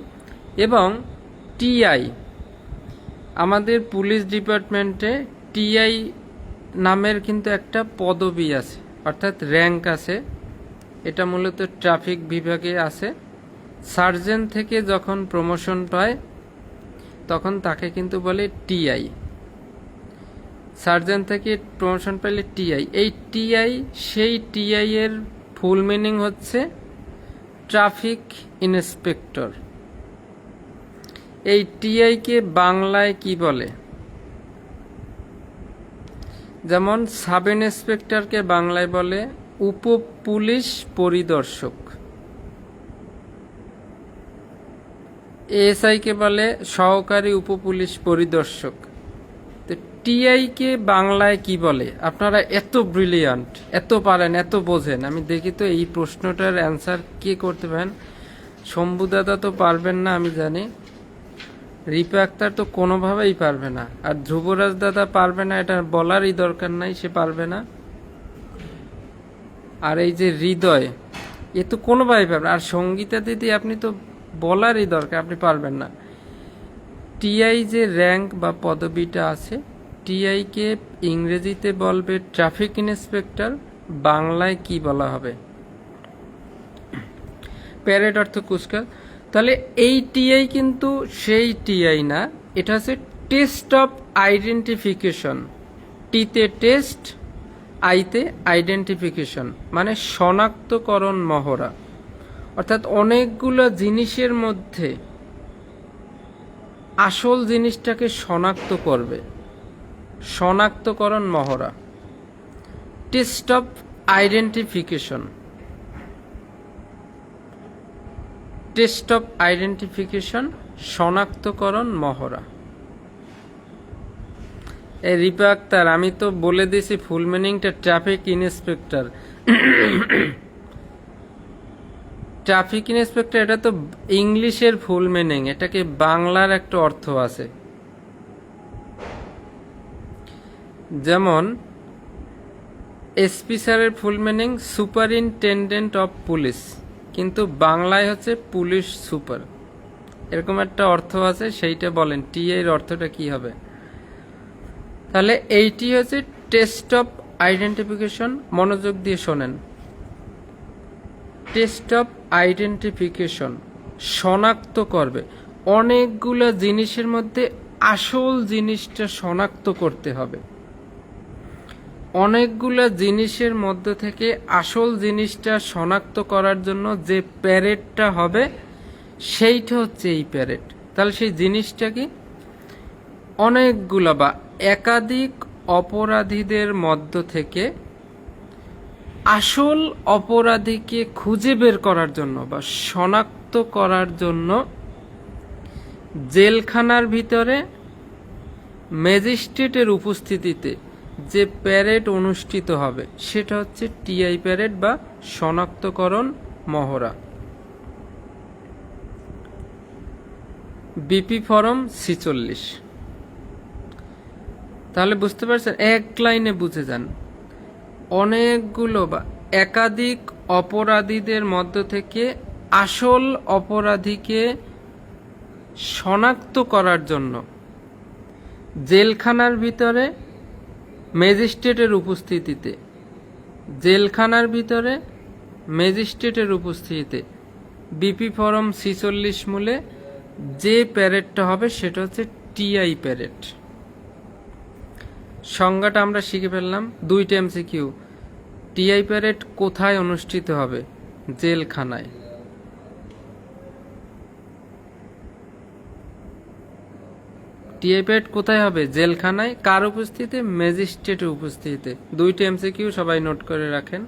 এবং টিআই, আমাদের পুলিশ ডিপার্টমেন্টে টিআই নামের কিন্তু একটা পদবি আছে, অর্থাৎ র্যাঙ্ক আছে। এটা মূলত ট্রাফিক বিভাগে আছে। সার্জেন্ট থেকে যখন প্রমোশন পায় তখন তাকে কিন্তু বলে টিআই। সার্জেন্ট থেকে প্রমোশন পেলে টিআই। এই টিআই, সেই টিআই এর ফুল মিনিং হচ্ছে ট্রাফিক ইন্সপেক্টর। এই টিআই কে বাংলায় কি বলে? যেমন সাব ইন্সপেক্টরকে বাংলায় বলে উপ পুলিশ পরিদর্শক, এএসআই কে বলে সহকারী উপ পুলিশ পরিদর্শক। তো টিআই কে বাংলায় কি বলে? আপনারা এত ব্রিলিয়ান্ট, এত পারেন, এত বোঝেন, আমি দেখি তো এই প্রশ্নটার অ্যান্সার কে করতে পারেন। শম্ভু দাদা তো পারবেন না আমি জানি, রিপা আক্তার তো কোনোভাবেই পারবে না, আর ধ্রুবরাজ দাদা পারবে না, এটা বলারই দরকার নাই, সে পারবে না। আর এই যে হৃদয়, এ তো কোনোভাবেই পারবে না। আর সঙ্গীতা দিদি আপনি তো বলারই দরকার, আপনি পারবেন না। টিআই যে র্যাঙ্ক বা পদবিটা আছে, টিআই কে ইংরেজিতে বলবে ট্রাফিক ইন্সপেক্টর, বাংলায় কি বলা হবে? প্যারেড অর্থ কুচকাল। তাহলে এই টিআই কিন্তু সেই টিআই না, এটা হচ্ছে টেস্ট অফ আইডেন্টিফিকেশন, টিতে টেস্ট, আইতে আইডেন্টিফিকেশন, মানে শনাক্তকরণ মহড়া। অর্থাৎ অনেকগুলো জিনিসের মধ্যে আসল জিনিসটাকে শনাক্ত করবে, শনাক্তকরণ মহড়া। Test of identification, test of identification, শনাক্তকরণ মহড়া। এই রিপা আক্তার, আমি তো বলে দিয়েছি ফুল মিনিংটা, ট্রাফিক ইন্সপেক্টর। ট্রাফিক ইন্সপেক্টর এটা তো ইংলিশের ফুল মিনিং, এটাকে বাংলার একটা অর্থ আছে। যেমন এসপি স্যারের full meaning superintendent of police, কিন্তু বাংলায় হচ্ছে পুলিশ সুপার, এরকম একটা অর্থ আছে। সেইটা বলেন টি এর অর্থটা কি হবে? তাহলে এইটি হচ্ছে টেস্ট অফ আইডেন্টিফিকেশন। মনোযোগ দিয়ে শোনেন, টেস্ট অফ আইডেন্টিফিকেশন শনাক্ত করবে অনেকগুলো জিনিসের মধ্যে আসল জিনিসটা শনাক্ত করতে হবে। অনেকগুলো জিনিসের মধ্যে থেকে আসল জিনিসটা শনাক্ত করার জন্য যে প্যারেডটা হবে সেইটা হচ্ছে এই প্যারেড। তাহলে সেই জিনিসটা কি? অনেকগুলো বা একাধিক অপরাধীদের মধ্য থেকে আসল অপরাধীকে খুঁজে বের করার জন্য বা শনাক্ত করার জন্য জেলখানার ভিতরে ম্যাজিস্ট্রেটের উপস্থিতিতে যে প্যারেড অনুষ্ঠিত হবে সেটা হচ্ছে টিআই প্যারেড বা শনাক্তকরণ মহড়া। BP form 46। তাহলে বুঝতে পারছেন, এক লাইনে বুঝে যান। অনেকগুলো বা একাধিক অপরাধীদের মধ্য থেকে আসল অপরাধীকে শনাক্ত করার জন্য জেলখানার ভিতরে ম্যাজিস্ট্রেটের উপস্থিতিতে, জেলখানার ভিতরে ম্যাজিস্ট্রেটের উপস্থিতিতে বিপি ফরম 46 মূলে যে প্যারেডটা হবে সেটা হচ্ছে টিআই প্যারেড। সংজ্ঞাটা আমরা শিখে ফেললাম। 2টা এমসিকিউ। টিআই প্যারেড কোথায় অনুষ্ঠিত হবে? জেলখানায়। টিআই প্যারেড কোথায় হবে? জেলখানায়। কার উপস্থিতিতে? ম্যাজিস্ট্রেটের উপস্থিতিতে। 2টা এমসিকিউ সবাই নোট করে রাখেন।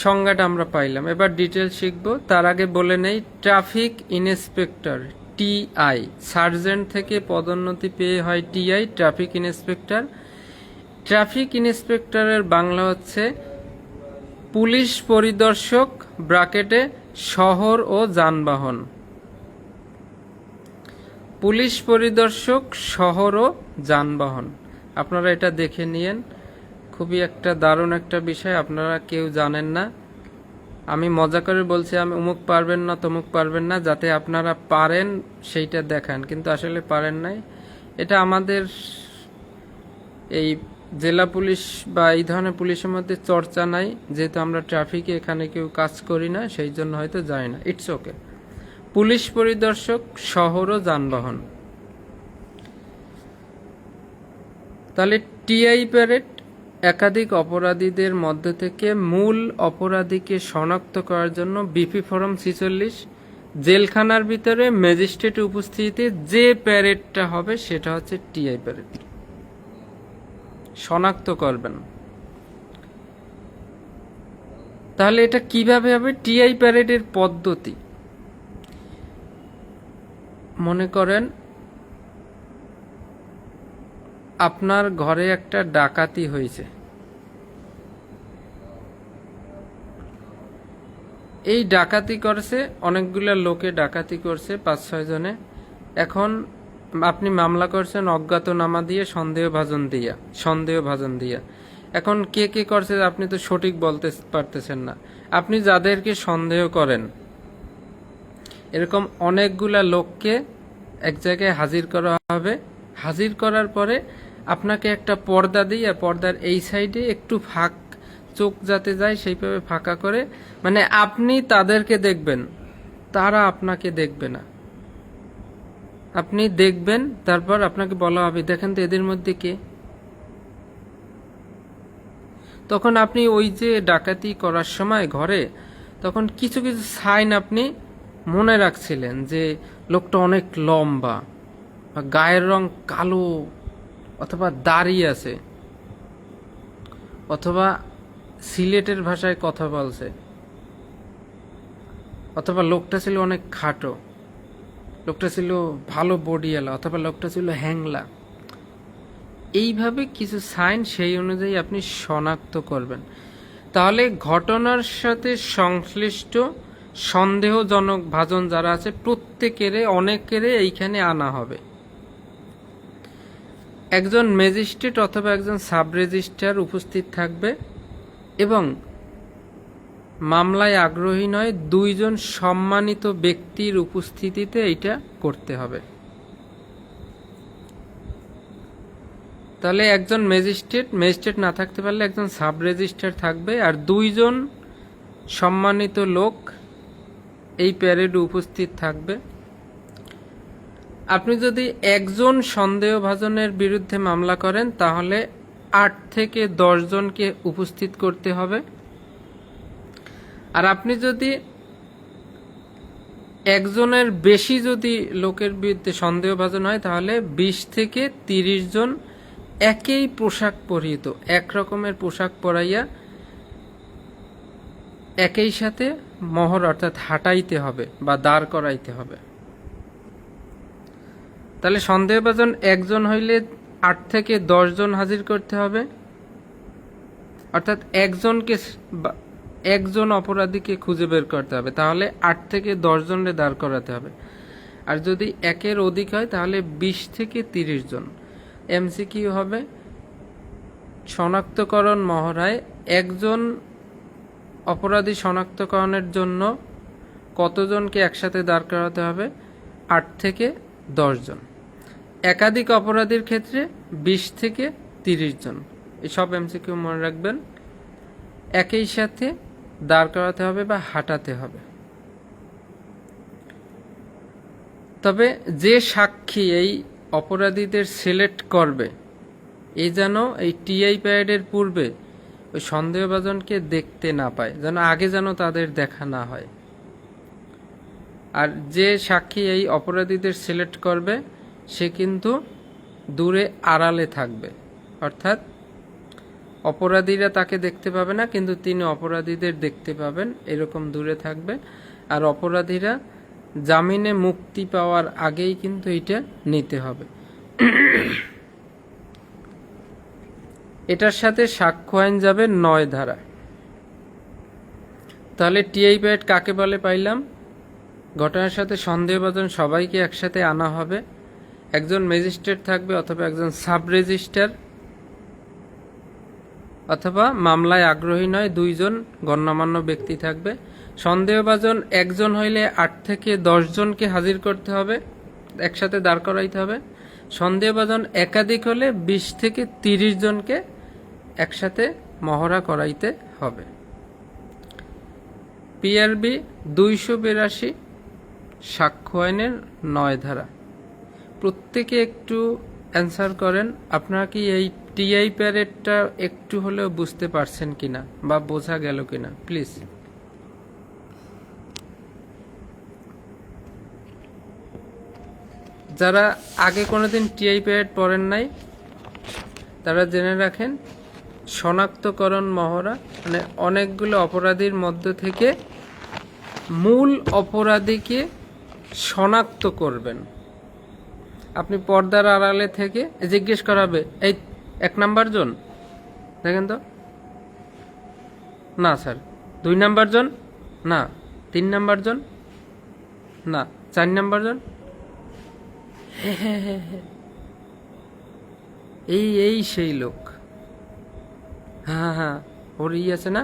সংজ্ঞাটা আমরা পাইলাম, এবার ডিটেল শিখব। তার আগে বলে নেই, ট্রাফিক ইন্সপেক্টর টিআই, সার্জেন্ট থেকে পদোন্নতি পেয়ে হয় টিআই, ট্রাফিক ইন্সপেক্টর। ট্রাফিক ইন্সপেক্টরের বাংলা হচ্ছে পুলিশ পরিদর্শক ব্র্যাকেটে শহর ও যানবাহন। পুলিশ পরিদর্শক শহর ও যানবাহন। আপনারা এটা দেখে নিয়েন, খুবই একটা দারুণ একটা বিষয়, আপনারা কেউ জানেন না। আমি মজা করে বলছি আমি অমুক পারবেন না তমুক পারবেন না, যাতে আপনারা পারেন সেইটা দেখান, কিন্তু আসলে পারেন নাই। এটা আমাদের এই জেলা পুলিশ বা এই ধরনের পুলিশের মধ্যে চর্চা নাই, যেহেতু আমরা ট্রাফিকে এখানে কেউ কাজ করি না, সেই জন্য হয়তো যায় না। It's okay. পুলিশ পরিদর্শক শহর ও যানবাহন। তাহলে টিআই প্যারেড একাধিক অপরাধীদের মধ্য থেকে মূল অপরাধীকে শনাক্ত করার জন্য বিপি ফরম 46 জেলখানার ভিতরে ম্যাজিস্ট্রেট উপস্থিতিতে যে প্যারেডটা হবে সেটা হচ্ছে টিআই প্যারেড। শনাক্ত করবেন। তাহলে এটা কিভাবে হবে? টিআই প্যারেডের পদ্ধতি মনে করেন আপনার ঘরে একটা ডাকাতি হয়েছে, এই ডাকাতি করছে অনেকগুলো লোকে, ডাকাতি করছে 5-6 জনে। এখন আপনি মামলা করছেন অজ্ঞাতনামা দিয়ে, সন্দেহভাজন দিয়া। এখন কে কে করছে আপনি তো সঠিক বলতে পারতেছেন না। আপনি যাদেরকে সন্দেহ করেন এরকম অনেকগুলা লোককে এক জায়গায় হাজির করা হবে। হাজির করার পরে আপনাকে একটা পর্দা দিয়ে, পর্দার এই সাইডে একটু ফাঁক, চোখ যাতে যায় সেইভাবে ফাঁকা করে, মানে আপনি তাদেরকে দেখবেন, তারা আপনাকে দেখবে না। আপনি দেখবেন, তারপর আপনাকে বলা হবে দেখেন তো এদের মধ্যে কে। তখন আপনি ওই যে ডাকাতি করার সময় ঘরে তখন কিছু কিছু সাইন আপনি মনে রাখছিলেন, যে লোকটা অনেক লম্বা, বা গায়ের রং কালো, অথবা দাড়ি আছে, অথবা সিলেটের ভাষায় কথা বলছে, অথবা লোকটা ছিল অনেক খাটো, লোকটা ছিল ভালো বডিওয়ালা, অথবা লোকটা ছিল হ্যাংলা। এইভাবে কিছু সাইন সেই অনুযায়ী আপনি শনাক্ত করবেন। তাহলে ঘটনার সাথে সংশ্লিষ্ট সন্দেহজনক ভাজন যারা আছে প্রত্যেকেরে অনেকেরে এইখানে আনা হবে। একজন ম্যাজিস্ট্রেট অথবা একজন সাব রেজিস্ট্রার উপস্থিত থাকবে, এবং মামলায় আগ্রহী নয় 2 জন সম্মানিত ব্যক্তির উপস্থিতিতে এইটা করতে হবে। তাহলে একজন ম্যাজিস্ট্রেট না থাকতে পারলে একজন সাব রেজিস্ট্রার থাকবে, আর 2 জন সম্মানিত লোক এই প্যারেডে উপস্থিত থাকবে। আপনি যদি একজন সন্দেহভাজনের বিরুদ্ধে মামলা করেন তাহলে 8 থেকে 10 জনকে উপস্থিত করতে হবে। আর আপনি যদি একজনের বেশি যদি লোকের বিরুদ্ধে সন্দেহভাজন হয় তাহলে 20 থেকে 30 জন একই পোশাক পরিহিত, এক রকমের পোশাক পরাইয়া একই সাথে মোহর অর্থাৎ হাঁটাইতে হবে বা দাঁড় করাইতে হবে। তাহলে সন্দেহভাজন একজন হইলে 8 থেকে 10 জন হাজির করতে হবে, অর্থাৎ একজন অপরাধীকে খুঁজে বের করতে হবে, তাহলে 8 থেকে 10 জনরে দাঁড় করাতে হবে। আর যদি একের অধিক হয় তাহলে 20 থেকে 30 জন। এমসিকিউ হবে, শনাক্তকরণ মহড়ায় একজন অপরাধী শনাক্তকরণের জন্য কতজনকে একসাথে দাঁড় করাতে হবে? 8 থেকে 10 জন। একাধিক অপরাধীর ক্ষেত্রে 20 থেকে 30 জন। এসব এমসিকিউ মনে রাখবেন। একই সাথে দাঁড় করাতে হবে বা হাঁটাতে হবে। তবে যে সাক্ষী এই অপরাধীদের সিলেক্ট করবে, এই যেন এই টিআই প্যারেডের পূর্বে ওই সন্দেহভাজনকে দেখতে না পায়, যেন আগে যেন তাদের দেখা না হয়। আর যে সাক্ষী এই অপরাধীদের সিলেক্ট করবে সে কিন্তু দূরে আড়ালে থাকবে, অর্থাৎ অপরাধীরা তাকে দেখতে পাবে না কিন্তু তিনি অপরাধীদের দেখতে পাবেন, এরকম দূরে থাকবে। আর অপরাধীরা জামিনে মুক্তি পাওয়ার আগেই কিন্তু এটা নিতে হবে। এটার সাথে সাক্ষ্য আইন যাবে 9 ধারা। তাহলে টিআই প্যারেড কাকে বলে পাইলাম? ঘটনার সাথে সন্দেহভাজন সবাইকে একসাথে আনা হবে, একজন ম্যাজিস্ট্রেট থাকবে অথবা একজন সাব রেজিস্ট্রার, অথবা মামলায় আগ্রহী নয় 2 জন গণ্যমান্য ব্যক্তি থাকবে। সন্দেহভাজন একজন হইলে 8 থেকে 10 জনকে হাজির করতে হবে, একসাথে দাঁড় করাইতে হবে। সন্দেহভাজন একাধিক হলে 20 থেকে 30 জনকে একসাথে মহড়া করাইতে হবে। পিআরবি 282 সাক্ষ্য আইনের 9 ধারা। প্রত্যেকে একটু অ্যান্সার করেন, আপনারা কি এই টিআই প্যারেডটা একটু হলেও বুঝতে পারছেন কিনা বা বোঝা গেল কিনা প্লিজ। যারা আগে কোনোদিন টিআই প্যারেড পড়েন নাই তারা জেনে রাখেন, শনাক্তকরণ মহড়া মানে অনেকগুলো অপরাধীর মধ্য থেকে মূল অপরাধীকে শনাক্ত করবেন। আপনি পর্দার আড়ালে থেকে জিজ্ঞেস করাবে, এই 1 নাম্বার জন দেখেন তো, না স্যার। 2 নাম্বার জন না, 3 নাম্বার জন না, 4 নাম্বার জন, হ্যাঁ, এই সেই লোক, হ্যাঁ ওর আছে না,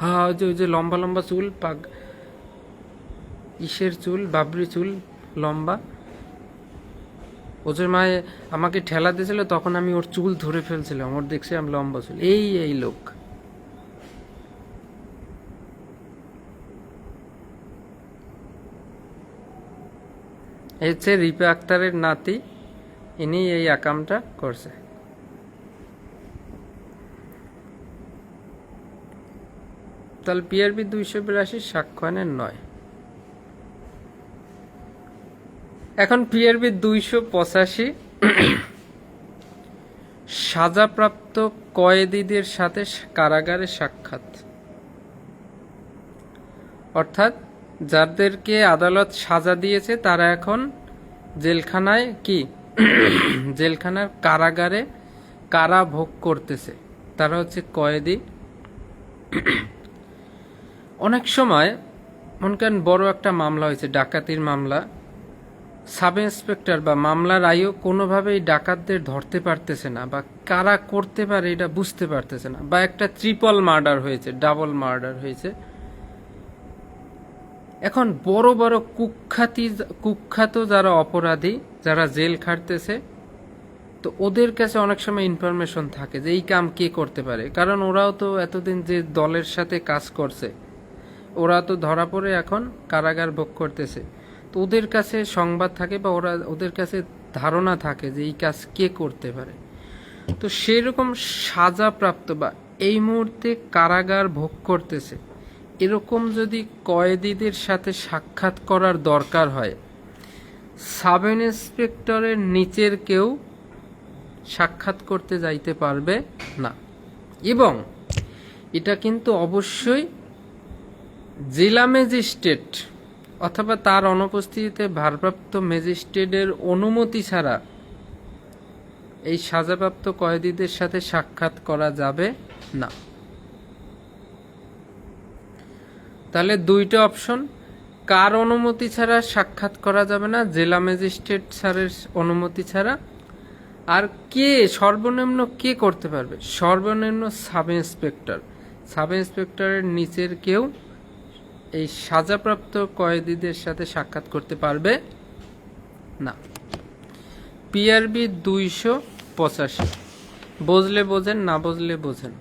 হ্যাঁ ওই যে লম্বা লম্বা চুল, ইসের চুল, বাবরি চুল লম্বা, ওদের মায়ে আমাকে ঠেলা দিয়েছিল তখন আমি ওর চুল ধরে ফেলছিলাম, ওর দেখছি আমি লম্বা চুল, এই লোক। এই হচ্ছে রিপা আক্তারের নাতি, ইনি এই আকামটা করছে। তাহলে পিআরবি 282 সাক্ষ্যয়নের নয়। এখন পিআরবি 285 সাজাপ্রাপ্ত কয়েদিদের সাথে কারাগারে সাক্ষাৎ। অর্থাৎ যাদেরকে আদালত সাজা দিয়েছে তারা এখন জেলখানায় কি জেলখানার কারাগারে কারা ভোগ করতেছে, তারা হচ্ছে কয়েদি। অনেক সময় মনে করেন বড় একটা মামলা হয়েছে, ডাকাতির মামলা, সাব ইন্সপেক্টর বা মামলার আইও কোনোভাবেই ডাকাতদের ধরতে পারতেছে না বা কারা করতে পারে এটা বুঝতে পারতেছে না, বা একটা ট্রিপল মার্ডার হয়েছে, ডাবল মার্ডার হয়েছে। এখন বড় বড় কুখ্যাত যারা অপরাধী, যারা জেল খাটতেছে, তো ওদের কাছে অনেক সময় ইনফরমেশন থাকে যে এই কাম কে করতে পারে, কারণ ওরাও তো এতদিন যে দলের সাথে কাজ করছে, ওরা তো ধরা পড়ে এখন কারাগার ভোগ করতেছে। তো ওদের কাছে সংবাদ থাকে বা ওদের কাছে ধারণা থাকে যে এই কাজ কে করতে পারে। তো সেরকম সাজাপ্রাপ্ত বা এই মুহূর্তে কারাগার ভোগ করতেছে এরকম যদি কয়েদিদের সাথে সাক্ষাৎ করার দরকার হয়, সাব ইন্সপেক্টরের নিচের কেউ সাক্ষাৎ করতে যাইতে পারবে না। এবং এটা কিন্তু অবশ্যই জেলা ম্যাজিস্ট্রেট অথবা তার অনুপস্থিতিতে ভারপ্রাপ্ত ম্যাজিস্ট্রেটের অনুমতি ছাড়া এই সাজাপ্রাপ্ত কয়েদিদের সাথে সাক্ষাৎ করা যাবে না। তাহলে দুইটা অপশন, কার অনুমতি ছাড়া সাক্ষাৎ করা যাবে না? জেলা ম্যাজিস্ট্রেট স্যারের অনুমতি ছাড়া। আর কে সর্বনিম্ন কে করতে পারবে? সর্বনিম্ন সাব ইন্সপেক্টর। সাব ইন্সপেক্টরের নিচের কেউ এই সাজাপ্রাপ্ত কয়েদিদের সাথে সাক্ষাৎ করতে পারবে না। পিআরবি 285, বুঝলে বোঝেন, না বুঝলে বোঝেন।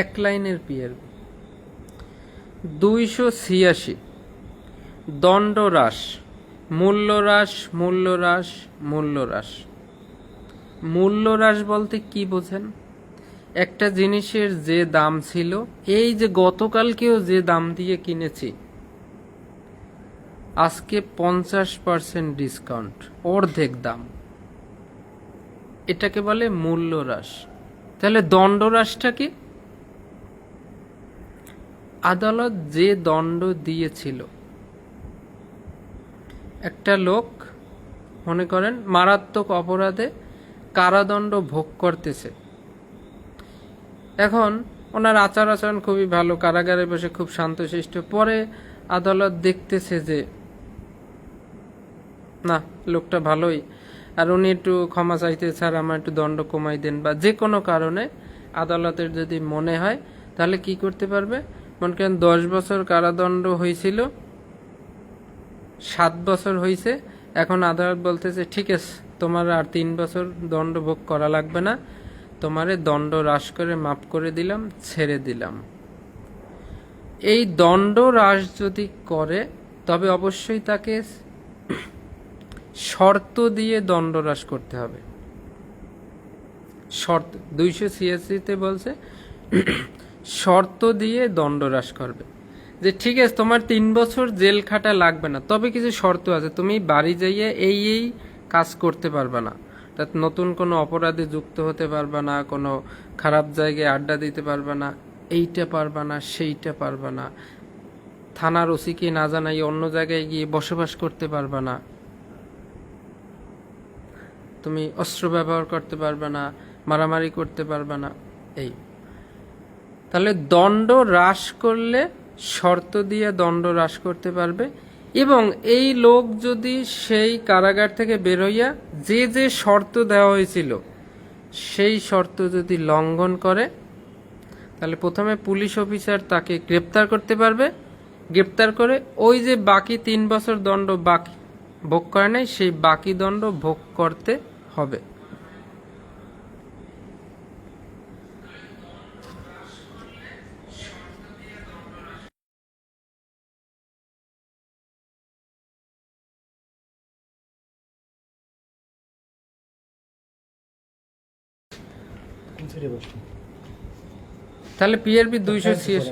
এক লাইনের পিআরবি। 286 দণ্ড হ্রাস, মূল্য হ্রাস, মূল্য হ্রাস, মূল্য হ্রাস। মূল্য হ্রাস বলতে কি বোঝেন? একটা জিনিসের যে দাম ছিল, এই যে গতকালকেও যে দাম দিয়ে কিনেছি, আজকে 50% ডিসকাউন্ট, অর্ধেক দাম, এটাকে বলে মূল্য হ্রাস। তাহলে দণ্ড হ্রাসটা কি? আদালত যে দণ্ড দিয়েছিল, একটা লোক মনে করেন মারাত্মক অপরাধে কারাদণ্ড ভোগ করতেছে, এখন ওনার আচার আচরণ খুবই ভালো, কারাগারে বসে খুব শান্তশিষ্ট, পরে আদালত দেখতেছে যে না, লোকটা ভালোই, আর উনি একটু ক্ষমা চাইতে, স্যার আমার একটু দণ্ড কমাই দেন, বা যে কোনো কারণে আদালতের যদি মনে হয়, তাহলে কি করতে পারবে? মনে করেন 10 বছর কারাদণ্ড হয়েছিল, 7 বছর হয়েছে, এখন আদালত বলতেছে ঠিক আছে, তোমার আর 3 বছর দণ্ড ভোগ করা লাগবে না, তোমারে দণ্ড হ্রাস করে মাফ করে দিলাম, ছেড়ে দিলাম। এই দণ্ড হ্রাস যদি করে, তবে অবশ্যই তাকে শর্ত দিয়ে দণ্ড হ্রাস করতে হবে। শর্ত 286-তে বলছে শর্ত দিয়ে দণ্ড হ্রাস করবে, যে ঠিক আছে তোমার 3 বছর জেল খাটা লাগবে না, তবে কিছু শর্ত আছে, তুমি বাড়ি যাইয়ে এই কাজ করতে পারবে না, তাতে নতুন কোনো অপরাধে যুক্ত হতে পারবে না, কোনো খারাপ জায়গায় আড্ডা দিতে পারবে না, এইটা পারবে না, সেইটা পারবে না, থানার ওসিকে না জানাই অন্য জায়গায় গিয়ে বসবাস করতে পারবে না, তুমি অস্ত্র ব্যবহার করতে পারবে না, মারামারি করতে পারবে না। এই তাহলে দণ্ড হ্রাস করলে শর্ত দিয়ে দণ্ড হ্রাস করতে পারবে। এবং এই লোক যদি সেই কারাগার থেকে বের হইয়া যে যে শর্ত দেওয়া হয়েছিল সেই শর্ত যদি লঙ্ঘন করে, তাহলে প্রথমে পুলিশ অফিসার তাকে গ্রেপ্তার করতে পারবে, গ্রেপ্তার করে ওই যে বাকি 3 বছর দণ্ড বাকি ভোগ করে নাই, সেই বাকি দণ্ড ভোগ করতে হবে। তাহলে পিআরবি 286।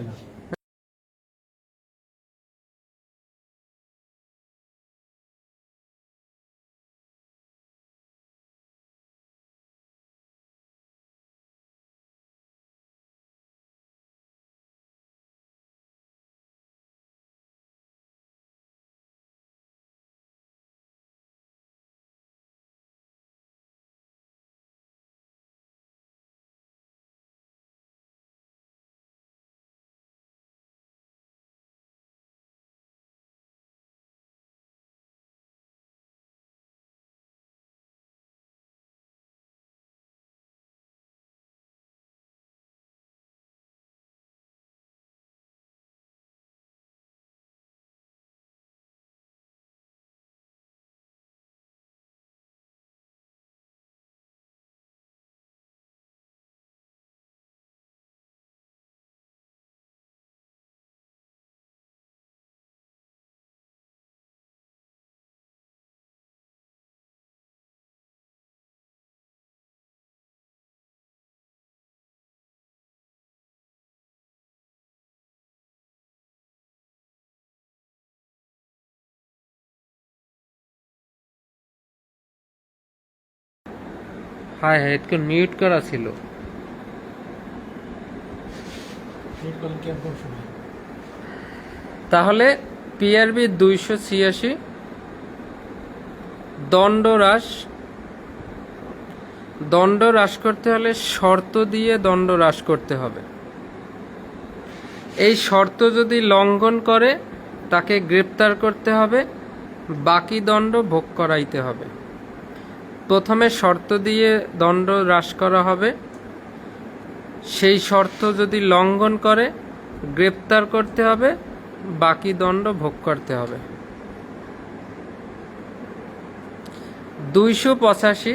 হ্যাঁ হ্যাঁ, একটু মিউট করা ছিল। তাহলে পিআরবি 286 দণ্ড হ্রাস করতে হলে শর্ত দিয়ে দণ্ড হ্রাস করতে হবে। এই শর্ত যদি লঙ্ঘন করে তাকে গ্রেপ্তার করতে হবে, বাকি দণ্ড ভোগ করাইতে হবে। প্রথমে শর্ত দিয়ে দণ্ড হ্রাস করা হবে, সেই শর্ত যদি লঙ্ঘন করে গ্রেপ্তার করতে হবে, বাকি দণ্ড ভোগ করতে হবে। 285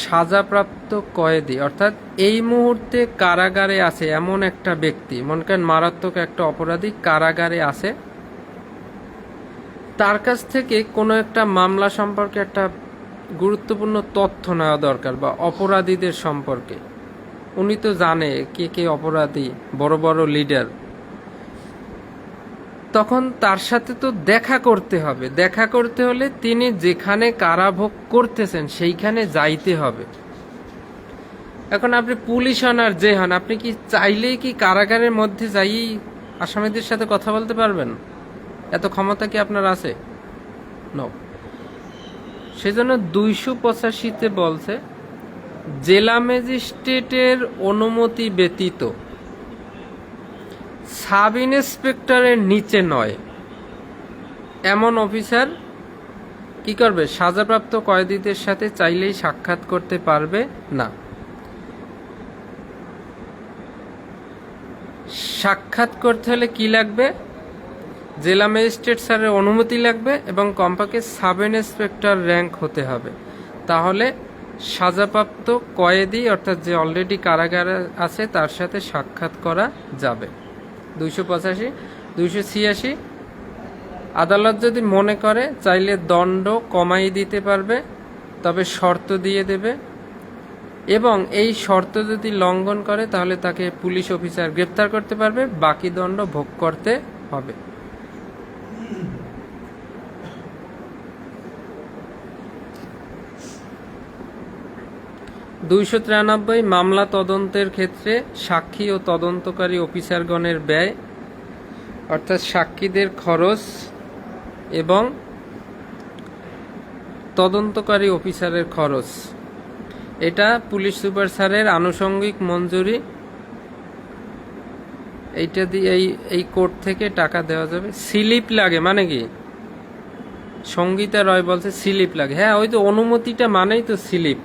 সাজাপ্রাপ্ত কয়েদি, অর্থাৎ এই মুহূর্তে কারাগারে আছে এমন একটা ব্যক্তি, মনে করেন মারাত্মক একটা অপরাধী কারাগারে আছে, তার কাছ থেকে কোনো একটা মামলা সম্পর্কে একটা গুরুত্বপূর্ণ তথ্য নেওয়া দরকার, বা অপরাধীদের সম্পর্কে। উনি তো জানে কে কে অপরাধী, বড় বড় লিডার। তখন তার সাথে তো দেখা করতে হবে। দেখা করতে হলে তিনি যেখানে কারাভোগ করতেছেন সেইখানে যাইতে হবে। এখন আপনি পুলিশ হন আর যে হন, আপনি কি চাইলেই কি কারাগারের মধ্যে যাই আসামিদের সাথে কথা বলতে পারবেন? এত ক্ষমতা কি আপনার আছে? নো। সেজন্য 285-তে বলছে জেলা ম্যাজিস্ট্রেটের অনুমতি ব্যতীত সাব ইন্সপেক্টরের নিচে নয় এমন অফিসার কি করবে? সাজাপ্রাপ্ত কয়েদিদের সাথে চাইলেই সাক্ষাৎ করতে পারবে না। সাক্ষাৎ করতে হলে কি লাগবে? জেলা ম্যাজিস্ট্রেট স্যারের অনুমতি লাগবে এবং কমপক্ষে সাব ইন্সপেক্টর র্যাঙ্ক হতে হবে। তাহলে সাজাপ্রাপ্ত কয়েদি, অর্থাৎ যে অলরেডি কারাগারে আছে, তার সাথে সাক্ষাৎ করা যাবে। 285। 286 আদালত যদি মনে করে চাইলে দণ্ড কমাই দিতে পারবে, তবে শর্ত দিয়ে দেবে, এবং এই শর্ত যদি লঙ্ঘন করে তাহলে তাকে পুলিশ অফিসার গ্রেপ্তার করতে পারবে, বাকি দণ্ড ভোগ করতে হবে। (293) মামলা তদন্তের ক্ষেত্রে সাক্ষী ও তদন্তকারী অফিসারগণের ব্যয়, অর্থাৎ সাক্ষীদের খরচ এবং তদন্তকারী অফিসারের খরচ, এটা পুলিশ সুপার স্যারের আনুষঙ্গিক মঞ্জুরি। এইটা দিয়ে এই কোর্ট থেকে টাকা দেওয়া যাবে। স্লিপ লাগে মানে কি? সঙ্গীতা রয় বলছে স্লিপ লাগে। হ্যাঁ, ওই তো অনুমতিটা মানেই তো স্লিপ।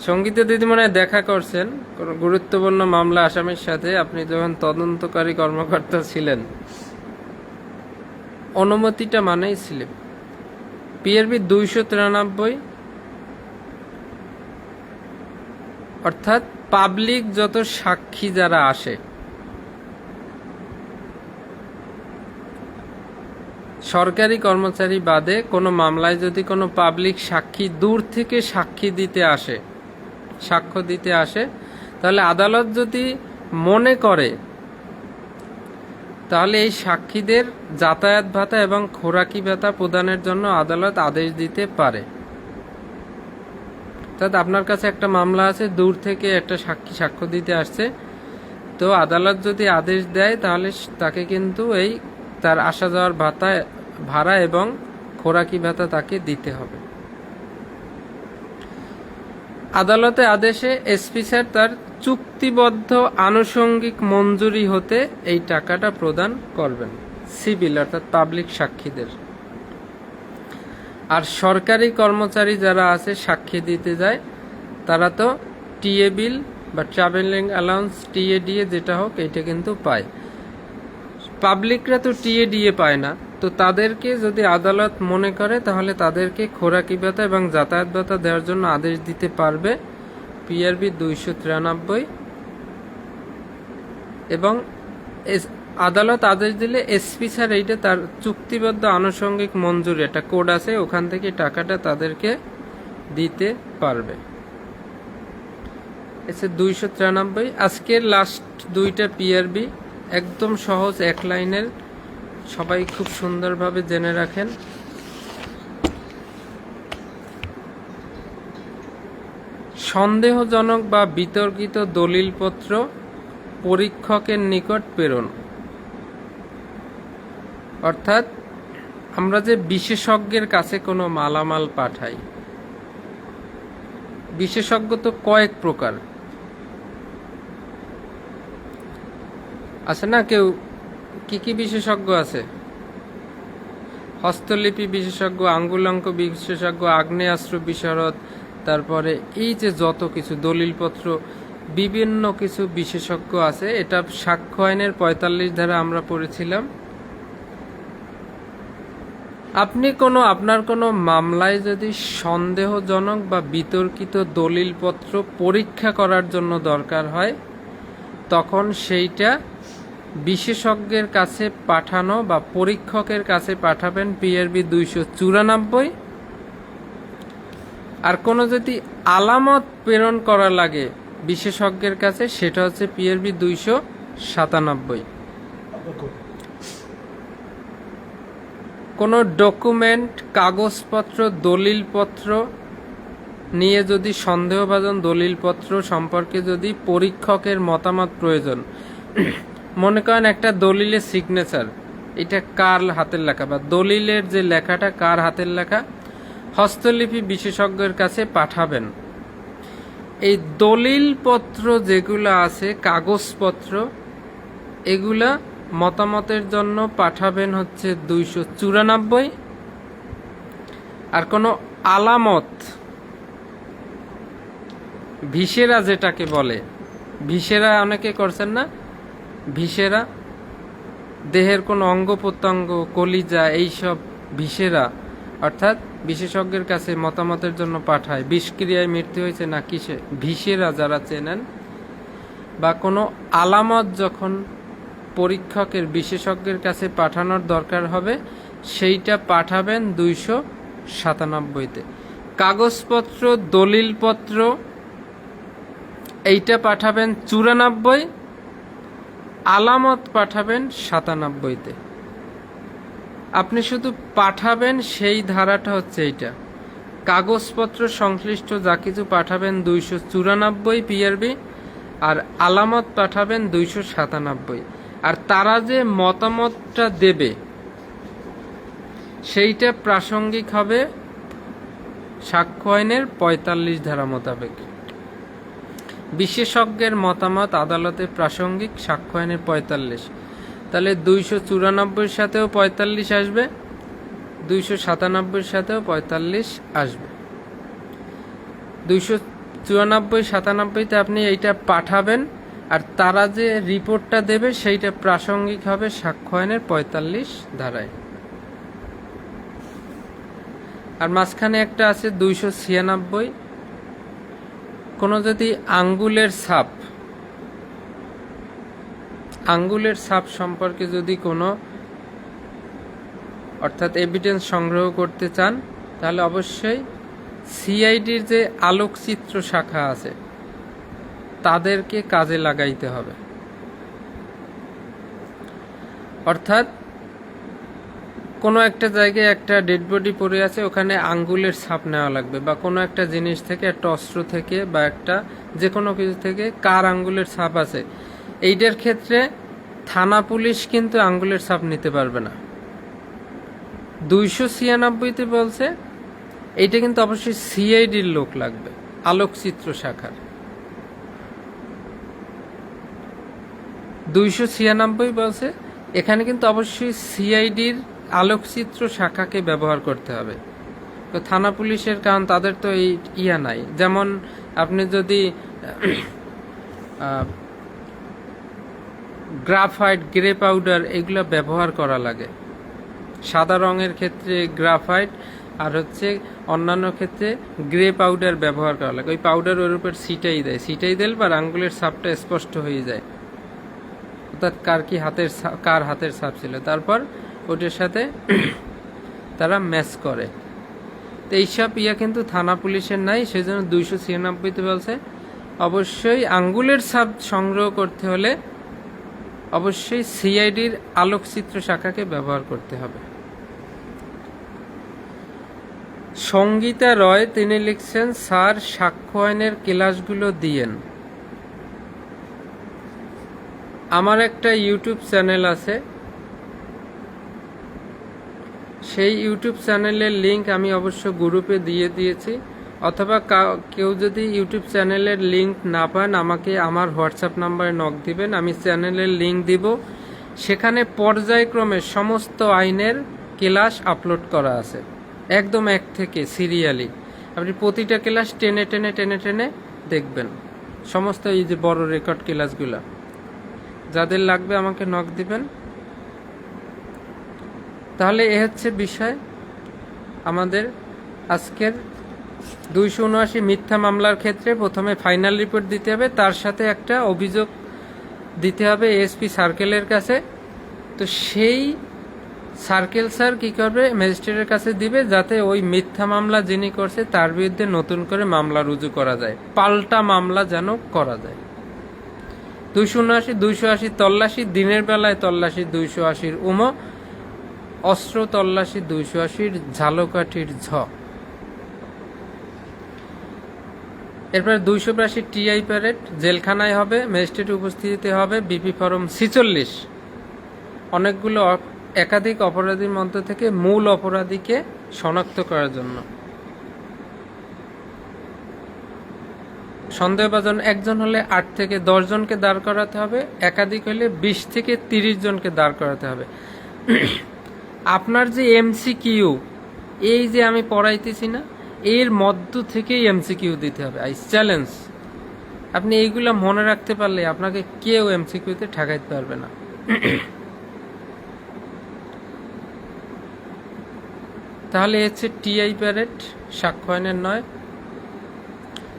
সঙ্গীতা দিদি মনে হয় দেখা করছেন কোনো গুরুত্বপূর্ণ মামলা আসামির সাথে, আপনি যখন তদন্তকারী কর্মকর্তা ছিলেন। অনুমতিটা মানেই স্লিপ। পিআরবি 293, অর্থাৎ পাবলিক যত সাক্ষী যারা আসে সরকারি কর্মচারী বাদে কোনো মামলায় যদি কোনো পাবলিক সাক্ষী দূর থেকে সাক্ষী দিতে আসে, সাক্ষ্য দিতে আসে, তাহলে আদালত যদি মনে করে তাহলে এই সাক্ষীদের যাতায়াত ভাতা এবং খোরাকি ভাতা প্রদানের জন্য আদালত আদেশ দিতে পারে। অর্থাৎ আপনার কাছে একটা মামলা আছে, দূর থেকে একটা সাক্ষী সাক্ষ্য দিতে আসছে, তো আদালত যদি আদেশ দেয় তাহলে তাকে কিন্তু এই তার আসা যাওয়ার ভাড়া এবং খোরাকি ভাতা তাকে দিতে হবে। আদালতে আদেশে এসপি স্যার তার চুক্তিবদ্ধ আনুষঙ্গিক মঞ্জুরি হতে এই টাকাটা প্রদান করবেন সিভিল অর্থাৎ পাবলিক সাক্ষীদের। আর সরকারি কর্মচারী যারা আছে সাক্ষী দিতে যায়, তারা তো টিএ বিল বা ট্রাভেলিং অ্যালাউন্স, টিএডিএ যেটা হোক, এটা কিন্তু পায়। পাবলিকরা তো টিএডিএ পায় না, তো তাদেরকে যদি আদালত মনে করে তাহলে তাদেরকে খোরাকি ভাতা এবং যাতায়াত ভাতা দেওয়ার জন্য আদেশ দিতে পারবে পিআরবি 293। এবং আদালত আদেশ দিলে এসপি স্যার এইটা তার চুক্তিবদ্ধ আনুষঙ্গিক মঞ্জুরি একটা কোড আছে, ওখান থেকে টাকাটা তাদেরকে দিতে পারবে। 293। আজকের লাস্ট দুইটা পিআরবি একদম সহজ, এক লাইনের, সবাই খুব সুন্দরভাবে জেনে রাখেন। সন্দেহজনক বা বিতর্কিত দলিলপত্র পরীক্ষকের নিকট প্রেরণ। অর্থাৎ আমরা যে বিশেষজ্ঞের কাছে কোনো মালামাল পাঠাই, বিশেষজ্ঞ তো কয়েক প্রকার আছে না, কেউ কি কি বিশেষজ্ঞ আছে? হস্তলিপি বিশেষজ্ঞ, আঙ্গুলাঙ্ক বিশেষজ্ঞ, আগ্নেয়াস্ত্র বিশারদ, তারপরে এই যে যত কিছু দলিলপত্র, বিভিন্ন কিছু বিশেষজ্ঞ আছে। এটা সাক্ষ্য আইনের 45 ধারা আমরা পড়েছিলাম। আপনি আপনার কোনো মামলায় যদি সন্দেহজনক বা বিতর্কিত দলিলপত্র পরীক্ষা করার জন্য দরকার হয়, তখন সেইটা বিশেষজ্ঞের কাছে পাঠানো বা পরীক্ষকের কাছে পাঠাবেন পিআরবি 294। আর কোনো যদি আলামত প্রেরণ করা লাগে বিশেষজ্ঞের কাছে, সেটা হচ্ছে পিআরবি 297। কোনো ডকুমেন্ট, কাগজপত্র, দলিলপত্র নিয়ে যদি সন্দেহভাজন দলিলপত্র সম্পর্কে যদি পরীক্ষকের মতামত প্রয়োজন, মনে করেন একটা দলিলের সিগনেচার, এটা কার হাতের লেখা, বা দলিলের যে লেখাটা কার হাতের লেখা, হস্তলিপি বিশেষজ্ঞের কাছে পাঠাবেন। এই দলিলপত্র যেগুলো আছে, কাগজপত্র, এগুলা মতামতের জন্য পাঠাবেন হচ্ছে 294। আর কোনো আলামত, ভিসেরা যেটাকে বলে, ভিসেরা অনেকে করছেন না, ভিসেরা দেহের কোনো অঙ্গ প্রত্যঙ্গ, কলিজা, এইসব ভিসেরা, অর্থাৎ বিশেষজ্ঞের কাছে মতামতের জন্য পাঠায়, বিষক্রিয়ায় মৃত্যু হয়েছে না কিসে, ভিসেরা যারা চেনেন, বা কোনো আলামত যখন পরীক্ষকের বিশেষজ্ঞের কাছে পাঠানোর দরকার হবে, সেইটা পাঠাবেন 297-তে। কাগজপত্র, দলিলপত্র এইটা পাঠাবেন 94, আলামত পাঠাবেন 97-তে। আপনি শুধু পাঠাবেন, সেই ধারাটা হচ্ছে এইটা। কাগজপত্র সংশ্লিষ্ট যা কিছু পাঠাবেন 294 পিআরবি, আর আলামত পাঠাবেন 297। আর তারা যে মতামতটা দেবে সেইটা প্রাসঙ্গিক হবে সাক্ষ্য আইনের 45 ধারা মোতাবেক। বিশেষজ্ঞের মতামত আদালতে প্রাসঙ্গিক সাক্ষ্য আইনের 45। তাহলে 294-র সাথেও 45 আসবে, 297-র সাথেও 45 আসবে। 294-97-তে আপনি এইটা পাঠাবেন, আর তারা যে রিপোর্টটা দেবে সেইটা প্রাসঙ্গিক হবে সাক্ষ্য আইনের 45 ধারায়। আর মাঝখানে একটা আছে 296। কোনো যদি আঙ্গুলের ছাপ সম্পর্কে যদি কোনো অর্থাৎ এভিডেন্স সংগ্রহ করতে চান, তাহলে অবশ্যই সিআইডির যে আলোকচিত্র শাখা আছে তাদেরকে কাজে লাগাইতে হবে। অর্থাৎ কোনো একটা জায়গায় একটা ডেড বডি পড়ে আছে, ওখানে আঙ্গুলের ছাপ নেওয়া লাগবে, বা কোনো একটা জিনিস থেকে, একটা অস্ত্র থেকে বা একটা যে কোনো কিছু থেকে কার আঙ্গুলের ছাপ আছে, এইটার ক্ষেত্রে থানা পুলিশ কিন্তু আঙ্গুলের ছাপ নিতে পারবে না। 296-তে বলছে এইটা কিন্তু অবশ্যই সিআইডির লোক লাগবে, আলোকচিত্র শাখার। 296 বলছে এখানে কিন্তু অবশ্যই সিআইডির আলোকচিত্র শাখাকে ব্যবহার করতে হবে। তো থানা পুলিশের, কারণ তাদের তো এই নাই, যেমন আপনি যদি গ্রাফাইট, গ্রে পাউডার এগুলো ব্যবহার করা লাগে, সাদা রঙের ক্ষেত্রে গ্রাফাইট আর হচ্ছে অন্যান্য ক্ষেত্রে গ্রে পাউডার ব্যবহার করা লাগে। ওই পাউডার ওর উপর ছিটাই দিলে বা আঙ্গুলের ছাপটা স্পষ্ট হয়ে যায়, অর্থাৎ কার হাতের ছাপ ছিল, তারপর ওটার সাথে তারা ম্যাচ করে। তো এইসব কিন্তু থানা পুলিশের নাই, সেই জন্য 296-তে বলছে অবশ্যই আঙ্গুলের ছাপ সংগ্রহ করতে হলে অবশ্যই সিআইডির আলোকচিত্র শাখাকে ব্যবহার করতে হবে। সঙ্গীতা রয় তিনি লিখছেন, স্যার সাক্ষ্য আইনের ক্লাসগুলো দিয়েন। আমার একটা ইউটিউব চ্যানেল আছে, সেই ইউটিউব চ্যানেলের লিংক আমি অবশ্য গ্রুপে দিয়ে দিয়েছি, অথবা কেউ যদি ইউটিউব চ্যানেলের লিংক না পান আমাকে আমার হোয়াটসঅ্যাপ নাম্বারে নক দিবেন, আমি চ্যানেলের লিংক দিব। সেখানে পর্যায়ক্রমে সমস্ত আইনের ক্লাস আপলোড করা আছে, একদম এক থেকে সিরিয়ালি। আপনি প্রতিটা ক্লাস টেনে টেনে টেনে টেনে দেখবেন, সমস্ত এই যে বড় রেকর্ড ক্লাসগুলো। যাদের লাগবে আমাকে নক দিবেন। তাহলে এ হচ্ছে বিষয় আমাদের আজকের 279 মিথ্যা মামলার ক্ষেত্রে। প্রথমে ফাইনাল রিপোর্ট দিতে হবে, তার সাথে একটা অভিযোগ দিতে হবে এএসপি সার্কেলের কাছে। তো সেই সার্কেল স্যার কি করবে, ম্যাজিস্ট্রেটের কাছে দিবে, যাতে ওই মিথ্যা মামলা যিনি করছে তার বিরুদ্ধে নতুন করে মামলা রুজু করা যায়, পাল্টা মামলা যেন করা যায়। 279, 280 তল্লাশি, দিনের বেলায় তল্লাশি 280 উমো, অস্ত্র তল্লাশি 280 ঝালকাঠির ঝ। এরপরে 282 টিআই প্যারেড জেলখানায় হবে, ম্যাজিস্ট্রেট উপস্থিতিতে হবে, বিপি ফরম 46 অনেকগুলো একাধিক অপরাধীর মধ্যে থেকে মূল অপরাধীকে শনাক্ত করার জন্য। সন্দেহভাজন একজন হলে 8 থেকে 10 জনকে দাঁড় করাতে হবে, একাধিক হলে 20 থেকে 30 জনকে দাঁড় করাতে হবে। আপনার যে এমসিকিউ, এই যে আমি পড়াইতেছি না, এর মধ্য থেকেই এমসিকিউ দিতে হবে। আই চ্যালেঞ্জ, আপনি এইগুলো মনে রাখতে পারলে আপনাকে কেউ এমসিকিউতে ঠেকাইতে পারবে না। তাহলে হচ্ছে টিআই প্যারেড, সাক্ষ্য আইনের নয়।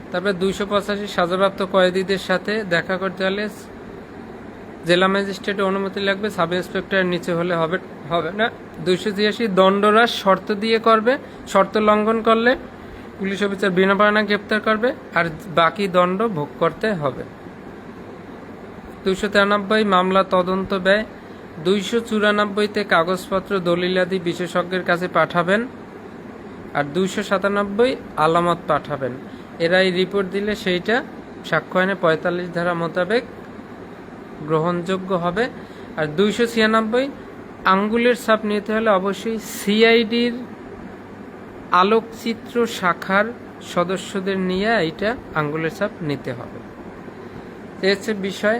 তারপরে 285 সাজাপ্রাপ্ত কয়েদিদের সাথে দেখা করতে হলে জেলা ম্যাজিস্ট্রেটের অনুমতি লাগবে, সাব ইন্সপেক্টরের নিচে হলে হবে না। 286 দণ্ডরাজ শর্ত দিয়ে করবে, শর্ত লঙ্ঘন করলে পুলিশ অফিসার বিনা বারণে গ্রেপ্তার করবে, আর বাকি দণ্ড ভোগ করতে হবে। 293 মামলা তদন্ত ব্যয়। 294-তে কাগজপত্র দলিলাদি বিশেষজ্ঞের কাছে পাঠাবেন, আর 297 আলামত পাঠাবেন। এরাই রিপোর্ট দিলে সেইটা সাক্ষ্য আইনে 45 ধারা মোতাবেক গ্রহণযোগ্য হবে। আর 296 আঙ্গুলের ছাপ নিতে হলে অবশ্যই সিআইডির আলোকচিত্র শাখার সদস্যদের নিয়ে এইটা আঙ্গুলের ছাপ নিতে হবে। এই হচ্ছে বিষয়,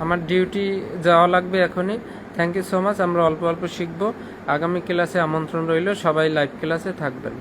আমার ডিউটি যাওয়া লাগবে এখনই। Thank you so much. আমরা অল্প অল্প শিখবো। আগামী ক্লাসে আমন্ত্রণ রইল, সবাই লাইভ ক্লাসে থাকবেন।